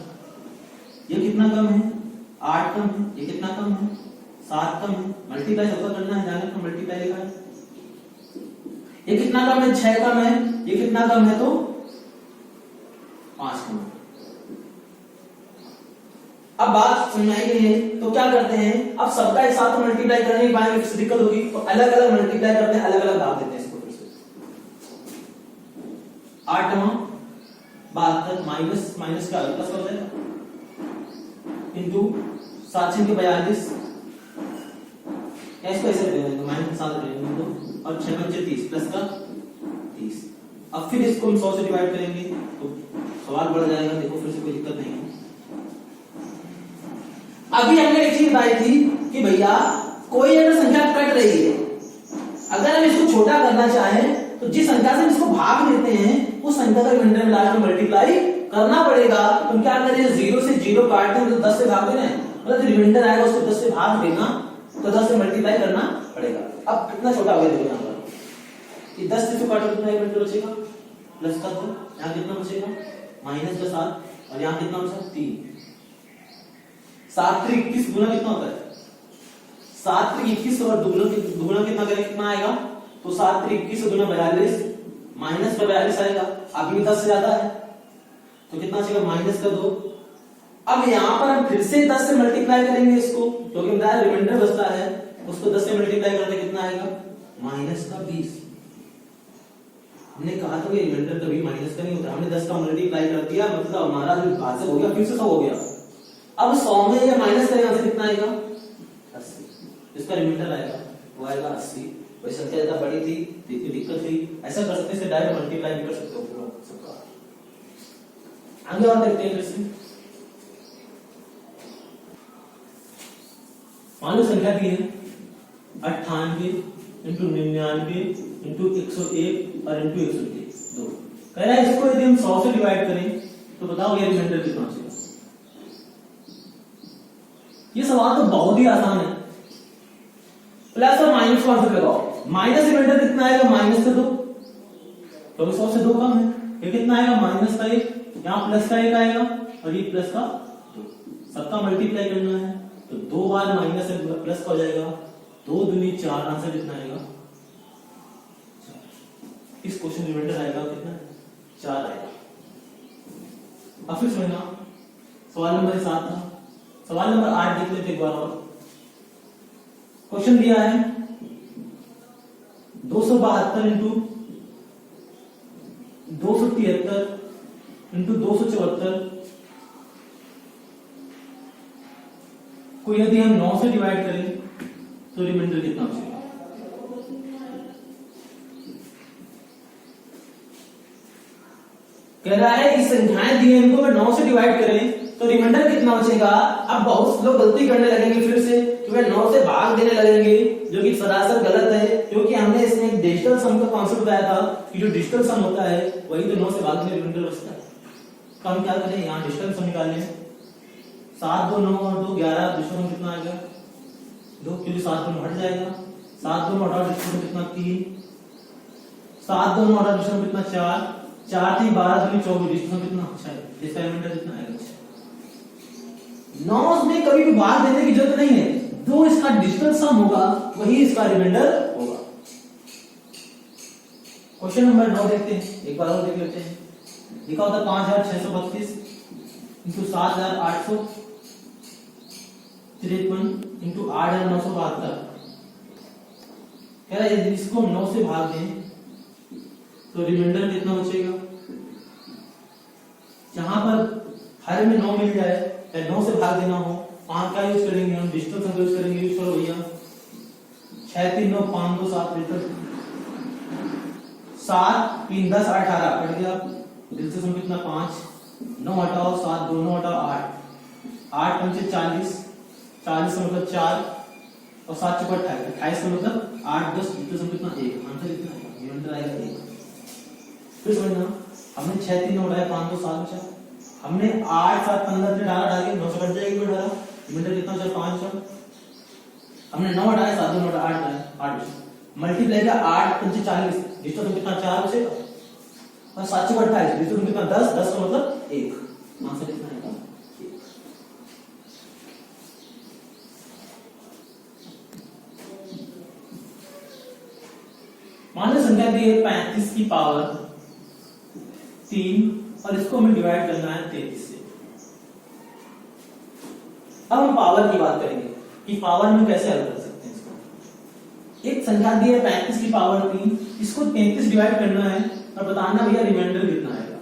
Speaker 1: ये कितना कम है, 8 कम है। ये कितना कम है, 7 कम है। मल्टीप्लाई सबका करना है, जाने पर मल्टीप्लाई लिखा है। ये कितना कम है, 6 कम है। ये कितना कम है, तो 5 कम है। अब बात समझ आई गई है, तो क्या करते हैं, अब सबका एक साथ मल्टीप्लाई करने की पाएंगे, कुछ दिक्कत होगी तो अलग अलग मल्टीप्लाई करते हैं, अलग अलग भाग देते हैं इसको। फिर से 8 72 माइनस माइनस का प्लस कर देगा इंटू 7 के 42। कह इसको ऐसे दे देंगे -7 रहेंगे तो, और 6 पंचे 30 प्लस का 30। अब फिर इसको हम 100 से डिवाइड करेंगे तो सवाल बढ़ जाएगा। देखो फिर से कोई दिक्कत नहीं है। अभी हमने एक चीज बताई थी कि भैया कोई अगर संख्या कट रही है, अगर हम इसको छोटा करना चाहें तो जिस संख्या से हम इसको भाग देते हैं उस संख्या का रिमाइंडर में लास्ट में मल्टीप्लाई करना पड़ेगा। तो क्या करें, 0 से 0 काट दें तो 10 से भाग देना है, मतलब रिमाइंडर आएगा उसको 10 से भाग देना तो 10 से मल्टीप्लाई करना पड़ेगा। अब कितना छोटा हो गया देखो यहाँ पर, ये 10 से काटो कितना रिमाइंडर बचेगा, प्लस का 2, यहाँ कितना बचेगा माइनस का 7, और यहाँ कितना बचा 3। 7 3 21 गुना कितना होता है 7 3 21 और दुगुना कितना करें कितना आएगा, तो 7 3 21 गुना 42 माइनस का 42 आएगा। अभी भी 10 से ज्यादा है तो कितना आएगा माइनस का 2। अब यहाँ पर हम फिर से 10 से मल्टीप्लाई करेंगे इसको, क्योंकि मेरा रिमाइंडर बचता है, उसको 10 से मल्टीप्लाई करते कितना आएगा माइनस का 20। हमने कहा था कि रिमाइंडर कभी माइनस का नहीं होता, हमने 10 का मल्टीप्लाई कर दिया मतलब हमारा जो भाजक हो गया फिर से 100 हो गया। अब 100 में ये माइनस करें यहां से कितना आएगा 80, इसका रिमाइंडर आएगा वो आएगा 80। वही संख्या ज्यादा बड़ी थी तो इतनी दिक्कत थी, ऐसा कर सकते हैं डायरेक्ट मल्टीप्लाई भी कर सकते हो पूरा सबका। आगे और देखते हैं इसमें, मान लो संख्या दी है 98 इंटू 99 इंटू 101 और इंटू 101 2। कह रहा है इसको यदि हम 100 से डिवाइड करें तो बताओ ये रिमाइंडर कितना आएगा। ये सवाल तो बहुत ही आसान है, प्लस और माइनस का लगाओ। माइनस रिमाइंडर कितना आएगा माइनस का 2, क्योंकि 100 से 2 कम है। ये कितना आएगा माइनस का 1, यहाँ प्लस का 1 आएगा और ये प्लस का 2। सबका मल्टीप्लाई करना है तो 2 बार माइनस से प्लस का हो जाएगा, 2 दूनी 4, आंसर कितना आएगा 4। इस क्वेश्चन रिमाइंडर आएगा कितना 4 आएगा। अब फिर समझना, सवाल नंबर 7 था, सवाल नंबर 8 देख लेते एक बार और। क्वेश्चन दिया है 272 इंटू 273 इंटू 274 को यदि हम 9 से डिवाइड करें तो रिमाइंडर कितना बचेगा। कह रहा है इस संख्याएं दी हैं इनको 9 से डिवाइड करें तो रिमाइंडर कितना बचेगा। अब बहुत लोग गलती करने लगेंगे फिर से, क्योंकि 9 से भाग देने लगेंगे, जो कि सरासर गलत है, क्योंकि हमने इसमें एक डिजिटल सम का कॉन्सेप्ट बताया था कि जो डिजिटल सम होता है वही तो 9 से भाग देने रिमाइंडर बचता है। तो हम क्या करें, यहाँ डिजिटल सम निकाल लें। 7 2 9 और 2 11, डिजिटल सम कितना आएगा 2, क्योंकि 7 2 हट जाएगा। 7 2 हटाओ डिजिटल सम कितना 3, 7 2 हटाओ डिजिटल सम कितना 4, 4 3 12 2 24, डिजिटल सम कितना 6, इसका रिमाइंडर कितना आएगा 6। 9 में कभी भी भाग देने की जरूरत नहीं है, जो इसका डिजिटल सम होगा वही इसका रिमाइंडर होगा। क्वेश्चन नंबर 9 देखते हैं, एक बार और देख लेते हैं। लिखा होता 5632 इंटू 7853 इंटू 8972। कह रहा है यदि इसको 9 से भाग दें तो रिमाइंडर कितना बचेगा। जहां पर हर में 9 मिल जाए या 9 से भाग देना हो, 5 का यूज करेंगे हम, डिजिटल सम यूज करेंगे। यूज करो भैया, 6 3 9 5 2 7 डिजिटल 7 3 10 8 18 कट गया। डिजिटल सम कितना 5, 9 हटाओ 7 2 9 हटाओ 8, 8 5 40, 40 का मतलब 4 और 7 4 28, 28 का मतलब 8 10, डिजिटल सम कितना 1, आंसर कितना आएगा रिमाइंडर आएगा 1। फिर समझना, हमने 6 3 9 हटाया 5 2 7 बचा, हमने 8 7 15 से 18 डाले 9 से कट जाएगी 18, रिमाइंडर कितना बचा 5 4। हमने 9 हटाया 7 2 9 8 डाले 8 बचा, मल्टीप्लाई किया 8 5 40, डिजिटल सम कितना 4 बचेगा और 7 4 28, डिजिटल सम कितना 10, 10 का मतलब 1, आंसर कितना आएगा 1। मान लो संख्या दी है 35 की पावर 3 और इसको हमें डिवाइड करना है 33 से। अब हम पावर की बात करेंगे कि पावर में कैसे हल कर सकते हैं इसको। एक संख्या दी है 35 की पावर 3, इसको 33 डिवाइड करना है और बताना भैया रिमाइंडर कितना आएगा।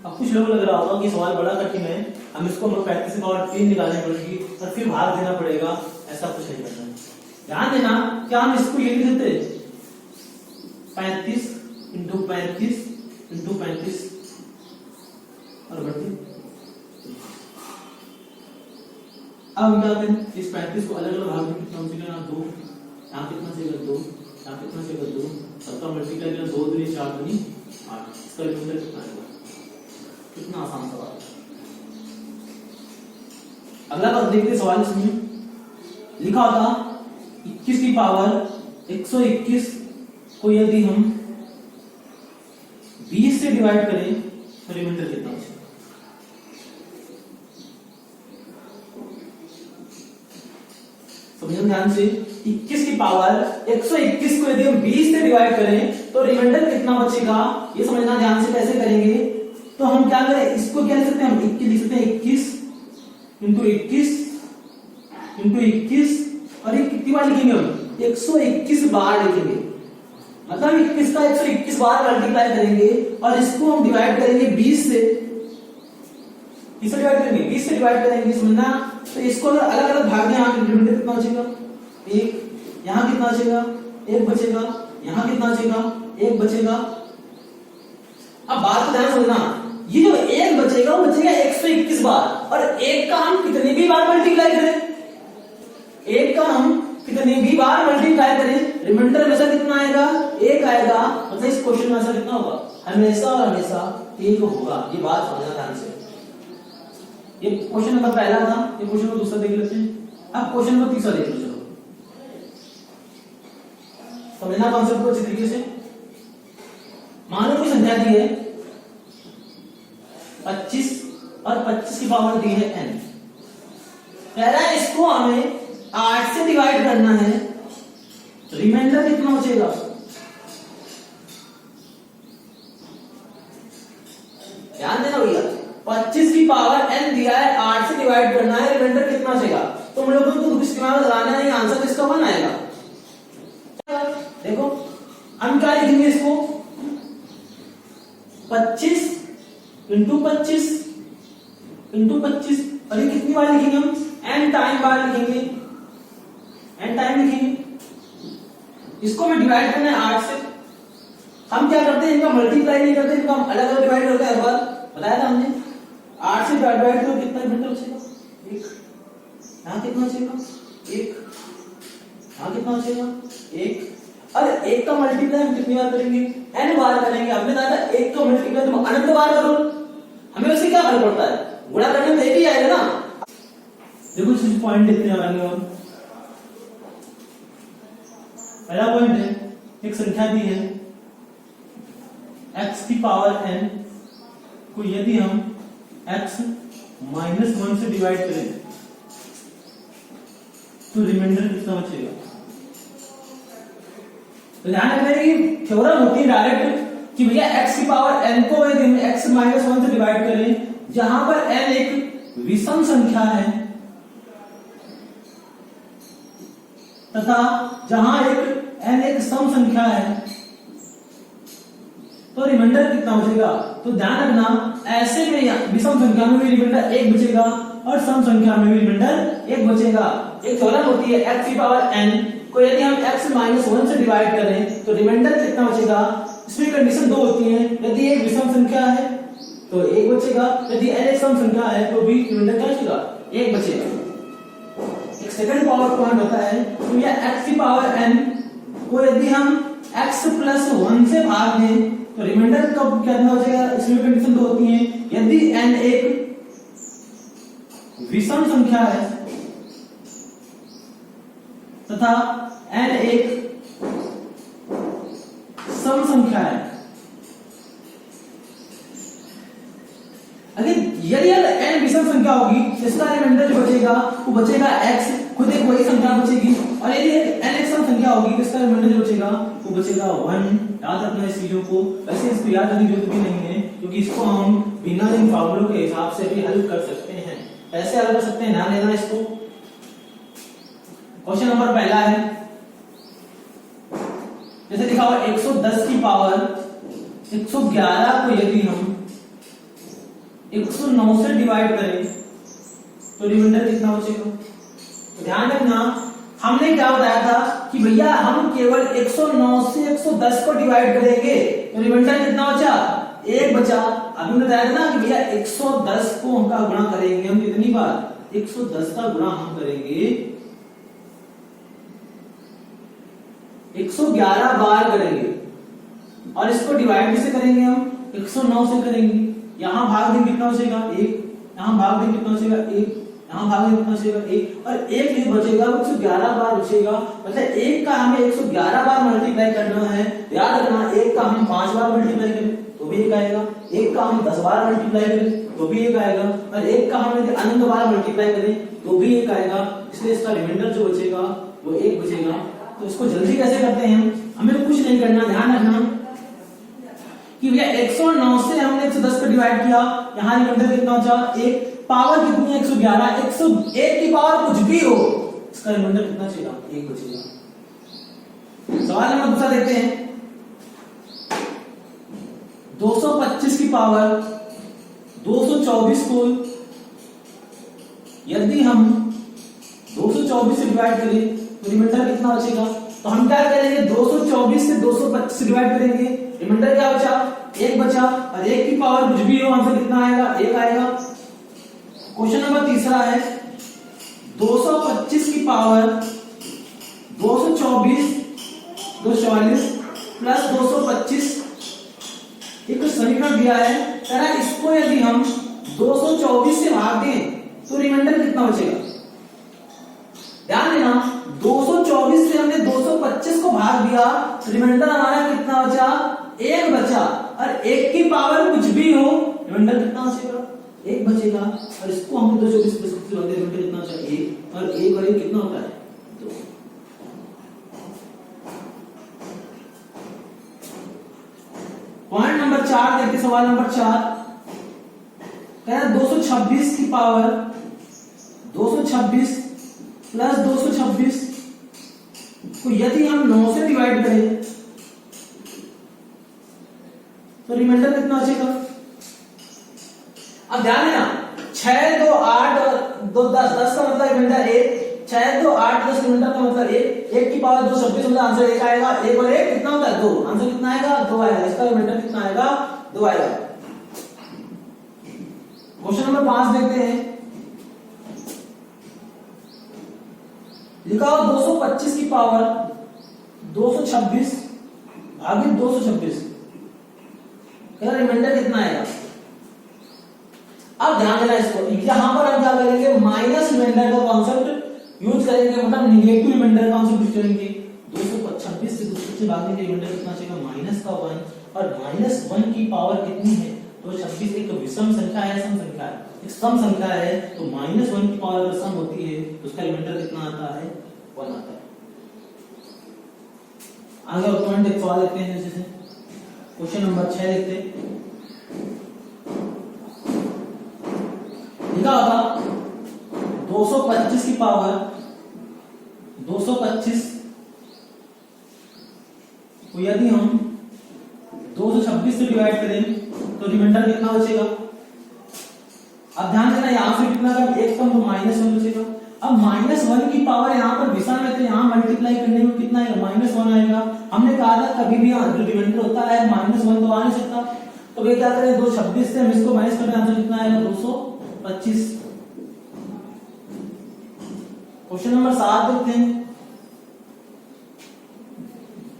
Speaker 1: अब कुछ लोगों को लग रहा होगा कि सवाल बड़ा कठिन है, हम इसको 35 की पावर 3 निकालनी पड़ेगी और फिर भाग देना पड़ेगा, ऐसा कुछ नहीं करना। ध्यान देना, क्या हम इसको ये लिख देते 35 इंटू 35 इंटू 35 और बढ़ती। अब हम क्या करें, इस 35 को अलग अलग भाग में कितना मिलेगा 2, यहाँ कितना सेगा 2, यहाँ कितना सेगा 2, सबका मल्टीप्लाई करना 2 दूनी 4 दूनी 8, इसका रिमाइंडर कितना आएगा। कितना आसान सवाल। अगला बात देखते सवाल इसमें लिखा होता 21 की पावर 121 को यदि हम 20 से डिवाइड करें तो रिमाइंडर कितना होगा। समझो ध्यान से, 21 की पावर 121 को यदि हम 20 से डिवाइड करें तो रिमाइंडर कितना बचेगा, ये समझना ध्यान से। कैसे करेंगे, तो हम क्या करें, इसको क्या लिख सकते हैं, हम 21 लिख सकते हैं, 21 इंटू 21 इंटू 21 और ये कितनी बार लिखेंगे, हम 121 बार लिखेंगे। मतलब 21 का 121 बार मल्टीप्लाई करेंगे और इसको हम डिवाइड करेंगे 20 से। किससे डिवाइड करेंगे, 20 से डिवाइड करेंगे, समझना। तो इसको अगर अलग अलग भाग में, यहाँ रिमाइंडर कितना बचेगा 1, यहाँ कितना बचेगा 1 बचेगा, यहाँ कितना बचेगा 1 बचेगा। अब बात को ध्यान समझना, ये जो 1 बचेगा वो बचेगा 121 बार, और 1 का हम कितनी भी बार मल्टीप्लाई करें, 1 का हम कितनी भी बार मल्टीप्लाई करें, रिमाइंडर हमेशा कितना आएगा 1 आएगा। मतलब इस क्वेश्चन में आंसर कितना होगा, हमेशा और हमेशा 1 होगा। ये बात समझना ध्यान से। ये क्वेश्चन नंबर पहला था, ये क्वेश्चन नंबर दूसरा देख लेते हैं। अब क्वेश्चन नंबर तीसरा देख लो, चलो समझना कॉन्सेप्ट को अच्छी तरीके से। मानो कोई संख्या दी है 25 और 25 की पावर दी है n। कह रहा है इसको हमें 8 से डिवाइड करना है, रिमाइंडर कितना बचेगा। ध्यान देना भैया, 25 की पावर n दिया है, 8 से डिवाइड करना है, रिमाइंडर कितना बचेगा। तो हम लोगों को कुछ दिमाग लगाना है, आंसर किसका 1 आएगा। देखो हम क्या लिखेंगे, इसको 25 इंटू 25 इंटू 25 और ये कितनी बार लिखेंगे, हम n टाइम बार लिखेंगे, n टाइम लिखेंगे। इसको हमें डिवाइड करना है 8 से। हम क्या करते हैं, इनका मल्टीप्लाई नहीं करते, इनका अलग अलग डिवाइड करते हैं। हर बार बताया था हमने, 8 से डिवाइड करो कितना रिमाइंडर बचेगा 1, यहाँ कितना बचेगा 1, यहाँ कितना बचेगा 1। और 1 का मल्टीप्लाई हम कितनी बार करेंगे, n बार करेंगे। हमने कहा था 1 का मल्टीप्लाई तुम अनंत बार करो, हमें उससे क्या फर्क पड़ता है, गुणा करने में 1 ही आएगा ना। देखो कुछ पॉइंट लिखने वाले और पहला पॉइंट है, एक संख्या दी है x की पावर n को यदि हम x -1 से डिवाइड करें तो रिमाइंडर कितना बचेगा। तो ध्यान रखना है कि थ्योरम होती है डायरेक्ट कि भैया x की पावर n को यदि हम x -1 से डिवाइड करें, जहां पर n एक विषम संख्या है तथा जहां n एक सम संख्या है, तो रिमाइंडर कितना बचेगा। तो ध्यान रखना, ऐसे में विषम संख्या में भी रिमाइंडर 1 बचेगा और सम संख्या में भी रिमाइंडर 1 बचेगा। एक थ्योरम होती है x की पावर n को यदि हम x -1 से डिवाइड करें तो रिमाइंडर कितना बचेगा। इसमें कंडीशन 2 होती है, यदि एक विषम संख्या है तो 1 बचेगा, यदि n एक सम संख्या है तो भी रिमाइंडर क्या बचेगा 1 बचेगा। एक सेकंड पावर पॉइंट होता है, तो यह x की पावर n को यदि हम x +1 से भाग दें तो रिमाइंडर कब कितना बचेगा। इसमें कंडीशन 2 होती है, यदि n एक विषम संख्या है तथा n एक सम संख्या है। अगर यदि n विषम संख्या होगी तो इसका रिमाइंडर जो बचेगा वो बचेगा x, खुद एक वही संख्या बचेगी। और यदि n एक सम संख्या होगी तो इसका रिमाइंडर जो बचेगा वो बचेगा 1। याद रखना इस चीजों को। वैसे इसको याद रखने की जरूरत भी नहीं है, क्योंकि इसको हम बिना इन फॉर्मूलों के हिसाब से भी हल कर सकते हैं। कैसे हल कर सकते हैं, ध्यान देना इसको। क्वेश्चन नंबर पहला है, जैसे लिखा हुआ 110 की पावर 111 को यदि हम 109 से डिवाइड करें तो रिमाइंडर कितना बचेगा? तो ध्यान रखना, हमने क्या बताया था कि भैया हम केवल 109 से 110 को डिवाइड करेंगे तो रिमाइंडर कितना बचा? 1 बचा। अभी हमने बताया था ना कि भैया 110 को हम का गुणा करेंगे हम कितनी बार? 110 का गुणा हम करेंगे 111 बार करेंगे और इसको डिवाइड किससे करेंगे? हम 109 से करेंगे। यहां भाग दें कितना बचेगा? 1। यहां भाग दें कितना बचेगा? 1। यहां भाग दें कितना बचेगा? 1। और 1 ही बचेगा, 111 बार बचेगा। मतलब 1 का हमें 111 बार मल्टीप्लाई करना है। याद रखना, 1 का हम 5 बार मल्टीप्लाई करें तो भी 1 आएगा, 1 का हम 10 बार मल्टीप्लाई करें तो भी 1 आएगा, और 1 का हम यदि अनंत बार मल्टीप्लाई करें तो भी 1 आएगा। इसलिए इसका रिमाइंडर जो बचेगा वो 1 बचेगा। तो इसको जल्दी कैसे करते हैं? हमें तो कुछ नहीं करना, ध्यान रखना कि भैया 109 से हमने 110 को डिवाइड किया, यहाँ रिमाइंडर कितना बचा? 1। पावर कितनी है? 111। 101 की पावर कुछ भी हो, इसका रिमाइंडर कितना बचेगा? 1 बचेगा। सवाल नंबर दूसरा देखते हैं। 225 की पावर 224 को यदि हम 224 से डिवाइड करें तो रिमाइंडर कितना बचेगा? तो हम क्या करेंगे? 224 से 225 से डिवाइड करेंगे, रिमाइंडर क्या बचा? 1 बचा। और 1 की पावर कुछ भी हो, आंसर कितना आएगा? 1 आएगा। क्वेश्चन नंबर तीसरा है 225 की पावर 224 244 प्लस 225 एक समीकरण दिया है। कह रहा है इसको यदि हम 224 से भाग दें तो रिमाइंडर कितना बचेगा? ध्यान देना, 224 से हमने 225 को भाग दिया, रिमाइंडर हमारा कितना बचा? 1 बचा। और 1 की पावर कुछ भी हो, रिमाइंडर कितना बचेगा? 1 बचेगा। और इसको हमने 224 से भाग दिया, रिमाइंडर कितना बचा? 1। और 1 और 1 कितना होता है? 2। पॉइंट नंबर 4 देखते, सवाल नंबर 4 कह रहा है 226 की पावर 226 प्लस 226 को यदि हम 9 से डिवाइड करें तो रिमाइंडर कितना बचेगा? अब ध्यान देना, 6 2 8 और 2 10, 10 का मतलब रिमाइंडर 1, 6 2 8 10 रिमाइंडर का मतलब 1, 1 की पावर 226 मतलब आंसर 1 आएगा। 1 और 1 कितना होता है? 2। आंसर कितना आएगा? 2 आएगा। इसका रिमाइंडर कितना आएगा? 2 आएगा। क्वेश्चन नंबर 5 देखते हैं। लिखा हो 225 की पावर 226 भागित 226, रिमाइंडर कितना आएगा? अब ध्यान देना इसको, यहां पर हम क्या करेंगे? माइनस रिमाइंडर का कॉन्सेप्ट यूज करेंगे, मतलब निगेटिव रिमाइंडर का कॉन्सेप्ट यूज करेंगे। 226 से 226 भागने के रिमाइंडर कितना चाहिए? माइनस का 1। और माइनस 1 की पावर कितनी है? 226 एक विषम संख्या है, सम संख्या है, एक सम संख्या है। तो माइनस 1 की पावर अगर सम होती है तो उसका रिमाइंडर कितना आता है? 1 आता है। आगे पॉइंट एक सवाल लेते हैं, जैसे क्वेश्चन नंबर 6 लेते हैं। लिखा होगा 225 की पावर 225 को यदि हम 226 से डिवाइड करें तो रिमाइंडर कितना बचेगा? अब ध्यान देना, यहां से कितना का 1 कम तो -1 बचेगा। अब -1 की पावर यहां पर विषम है तो यहां मल्टीप्लाई करने में कितना आएगा? -1 आएगा। हमने कहा था कभी भी जो रिमाइंडर होता है -1 तो आ नहीं सकता, तो वे क्या करें? 226 से हम इसको माइनस करते हैं, आंसर कितना आएगा? 225। क्वेश्चन नंबर 7 देखते हैं।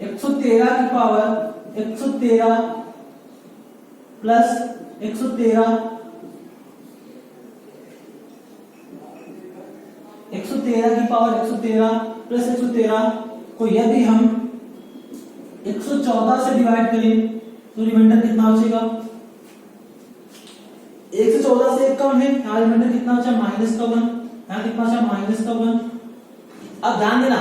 Speaker 1: 113 की पावर 113 प्लस 113 की पावर 113 प्लस 113 को यदि हम 114 से डिवाइड करें तो रिमाइंडर कितना बचेगा? 114 से 1 कम है, यहाँ रिमाइंडर कितना बचा? माइनस का 1। यहाँ कितना बचा? माइनस का 1। अब ध्यान देना,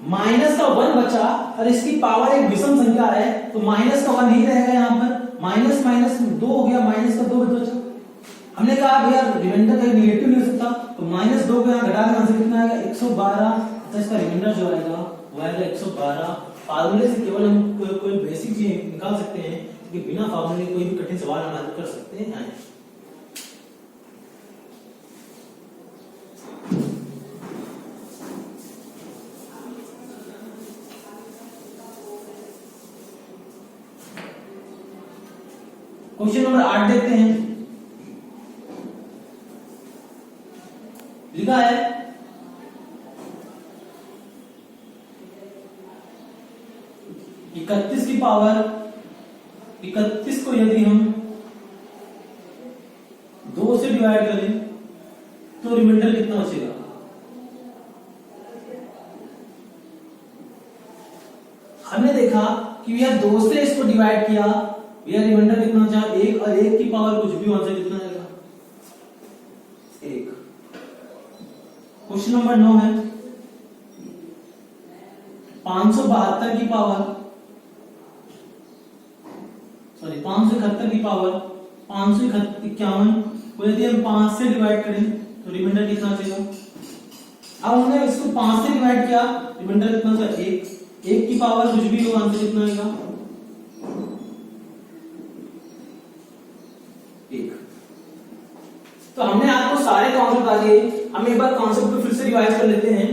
Speaker 1: माइनस का 1 बचा और इसकी पावर एक विषम संख्या है तो माइनस का 1 ही रहेगा। यहाँ पर माइनस माइनस 2 हो गया, माइनस का 2 बचा। हमने कहा भैया रिमाइंडर का नेगेटिव नहीं हो सकता, तो -2 को यहाँ घटा के आंसर कितना आएगा? 112। तो इसका रिमाइंडर जो आएगा वो आएगा 112। फार्मूले से केवल हम कोई बेसिक चीज निकाल सकते हैं कि बिना फार्मूले कोई भी कठिन सवाल हम हल कर सकते हैं। क्वेश्चन नंबर 8 देखते हैं। लिखा है 31 की पावर 31 को यदि हम 2 से डिवाइड करें तो रिमाइंडर कितना बचेगा? हमने देखा कि यह 2 से इसको डिवाइड किया, यह रिमाइंडर कितना बचा? 1, और 1 की पावर कुछ भी वहां से कितना आएगा? 1। क्वेश्चन नंबर 9 है 572 की पावर 571 की पावर 551 को यदि हम 5 से डिवाइड करें तो रिमाइंडर कितना बचेगा? अब हमने इसको 5 से डिवाइड किया, रिमाइंडर कितना बचा? 1। 1 की पावर कुछ भी हो, आंसर कितना आएगा? 1। तो हमने आपको सारे कॉन्सेप्ट बता दिए। हम एक बार कॉन्सेप्ट को फिर से रिवाइज कर लेते हैं।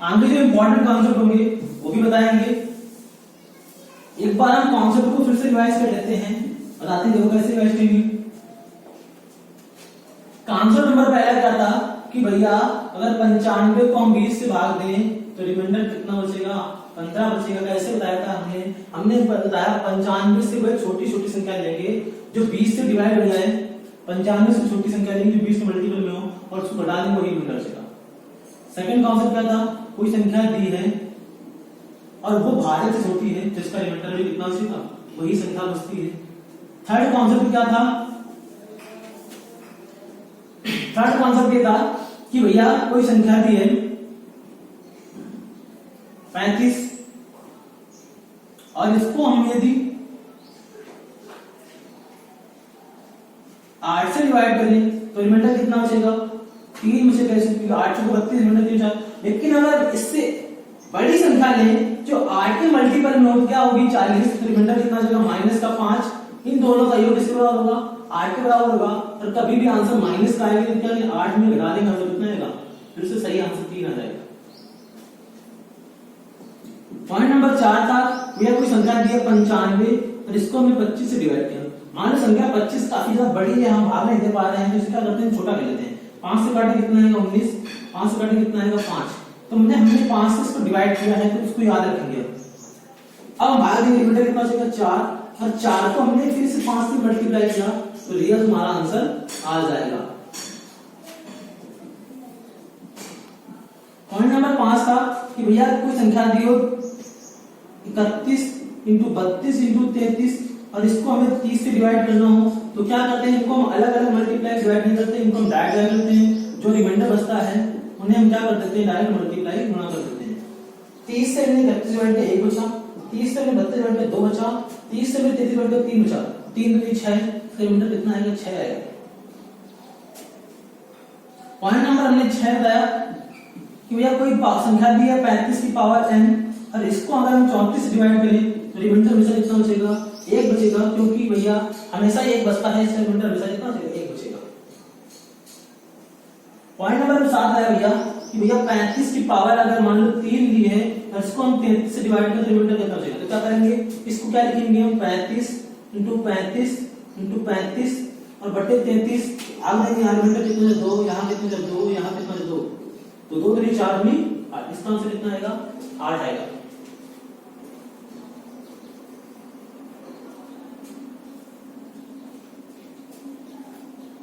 Speaker 1: आगे जो इंपॉर्टेंट कॉन्सेप्ट होंगे वो भी बताएंगे। एक बार हम कॉन्सेप्ट को फिर से रिवाइज कर लेते हैं, बताते हैं देखो कैसे रिवाइज करेंगे। कॉन्सेप्ट नंबर पहला क्या था कि भैया अगर 95 को हम 20 से भाग दें तो रिमाइंडर कितना बचेगा? 15 बचेगा। कैसे बताया था हमने बताया 95 से वह छोटी छोटी संख्या लेंगे जो 20 से डिवाइड हो जाए, 95 से छोटी संख्या लेंगे जो 20 के मल्टीपल में हो और उसको घटा देंगे, वही रिमाइंडर बचेगा। सेकंड कॉन्सेप्ट क्या था? कोई संख्या दी है और वो भाज्य से छोटी है, जिसका रिमाइंडर भी कितना बचेगा? वही संख्या बचती है। थर्ड कॉन्सेप्ट क्या था? थर्ड कॉन्सेप्ट ये था कि भैया कोई संख्या दी है 35 और इसको हम यदि 8 से डिवाइड करें तो रिमाइंडर कितना बचेगा? 3 बचेगा। क्योंकि 8 से 32 रिमाइंडर 3। लेकिन अगर इससे बड़ी संख्या लें जो 8 के मल्टीपल में हो, क्या होगी? 40, तो रिमाइंडर कितना बचेगा? -5। इन दोनों का योग किसके बराबर होगा? 8 के बराबर होगा। और कभी भी आंसर माइनस का आएगा तो क्या 8 में घटा देंगे, आंसर कितना आएगा? फिर से सही आंसर 3 आ जाएगा। पॉइंट नंबर 4 था भैया कोई संख्या दी है 95 और इसको हमने 25 से डिवाइड किया। मान लो संख्या 25 काफी ज्यादा बड़ी है, हम भाग नहीं दे पा रहे हैं, तो इसे क्या करते हैं? छोटा कर लेते हैं। 5 से काटे कितना आएगा? 19। 5 से काटे कितना आएगा? 5। तो हमने 5 से इसको डिवाइड किया है तो इसको याद रखेंगे। अब हम भाग देंगे, रिमाइंडर कितना बचेगा? 4। और 4 को हमने फिर से 5 से मल्टीप्लाई किया तो रियल हमारा आंसर आ जाएगा। पॉइंट नंबर 5 था कि भैया कोई संख्या दी हो 31 × 32 × 33 और इसको हमें 30 से डिवाइड करना हो तो क्या करते हैं? इनको हम अलग अलग मल्टीप्लाई डिवाइड नहीं करते, इनको हम डायरेक्ट डिवाइड करते हैं। जो रिमाइंडर बचता है उन्हें हम क्या कर देते हैं? डायरेक्ट मल्टीप्लाई गुणा कर देते हैं। 30 से हमने 31 डिवाइड किया 1 बचा, 30 से हमने 32 डिवाइड किया 2 बचा, 30 से हमने 33 डिवाइड किया 3 बचा। 3 दूनी 6, रिमाइंडर कितना आएगा? 6 आएगा। पॉइंट नंबर हमने 6 बताया कि भैया कोई संख्या दी है 35 की पावर n और इसको अगर हम 34 से डिवाइड करें तो रिमाइंडर हमेशा कितना बचेगा? 1 बचेगा। क्योंकि भैया हमेशा 1 बचता है, इसका रिमाइंडर हमेशा कितना बचेगा? 1 बचेगा। पॉइंट नंबर 7 है भैया कि भैया 35 की पावर अगर मान लो 3 ली है और इसको हम 33 से डिवाइड करें तो रिमाइंडर कितना बचेगा? तो क्या करेंगे? इसको क्या लिखेंगे हम? 35 × 35 × 35 और बटे 33 आगे देंगे। यहाँ रिमाइंडर कितना? 2। यहाँ कितना? 2। यहाँ कितना? 2। तो 2 3 4 में 8। इसका आंसर कितना आएगा? 8 आएगा।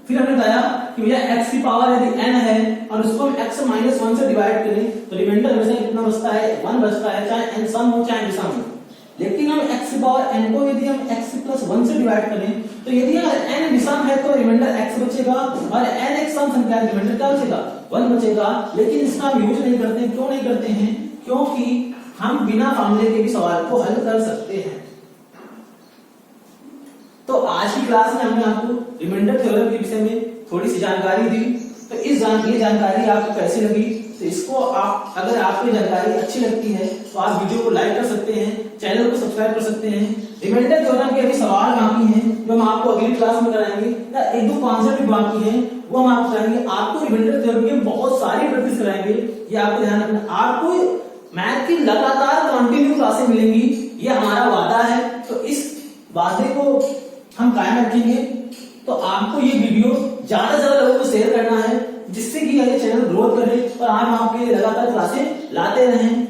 Speaker 1: फिर हमने बताया कि भैया x की पावर यदि n है और उसको हम x -1 से डिवाइड करें तो रिमाइंडर हमेशा कितना बचता है? 1 बचता है, चाहे n सम हो चाहे विषम हो। लेकिन हम x की पावर n को यदि हम x + 1 से डिवाइड करें तो यदि n विषम है तो रिमाइंडर x बचेगा और n एक सम संख्या है, रिमाइंडर क्या बचेगा? 1 बचेगा। लेकिन इसका हम यूज नहीं करते। क्यों नहीं करते हैं? क्योंकि हम बिना फॉर्मूले के भी सवाल को हल कर सकते हैं। तो आज की क्लास में हमने आपको रिमाइंडर थ्योरम के विषय में थोड़ी सी जानकारी दी। तो ये जानकारी आपको कैसी लगी? तो इसको आप अगर आपको जानकारी अच्छी लगती है तो आप वीडियो को लाइक कर सकते हैं, चैनल को सब्सक्राइब कर सकते हैं। रिमाइंडर थ्योरम के अभी सवाल बाकी हैं जो हम आपको अगली क्लास में कराएंगे, या 1-2 कॉन्सेप्ट भी बाकी हैं वो हम आपको कराएंगे। आपको रिमाइंडर थ्योरम के बहुत सारी प्रैक्टिस कराएंगे, ये आपको ध्यान रखना। आपको मैथ की लगातार कंटिन्यू क्लासें मिलेंगी, ये हमारा वादा है। तो इस वादे को हम कायम रखेंगे। तो आपको ये वीडियो ज्यादा से ज्यादा लोगों को शेयर करना है, जिससे कि ये चैनल ग्रोथ करे और हम आपके लगातार क्लासें लाते रहें।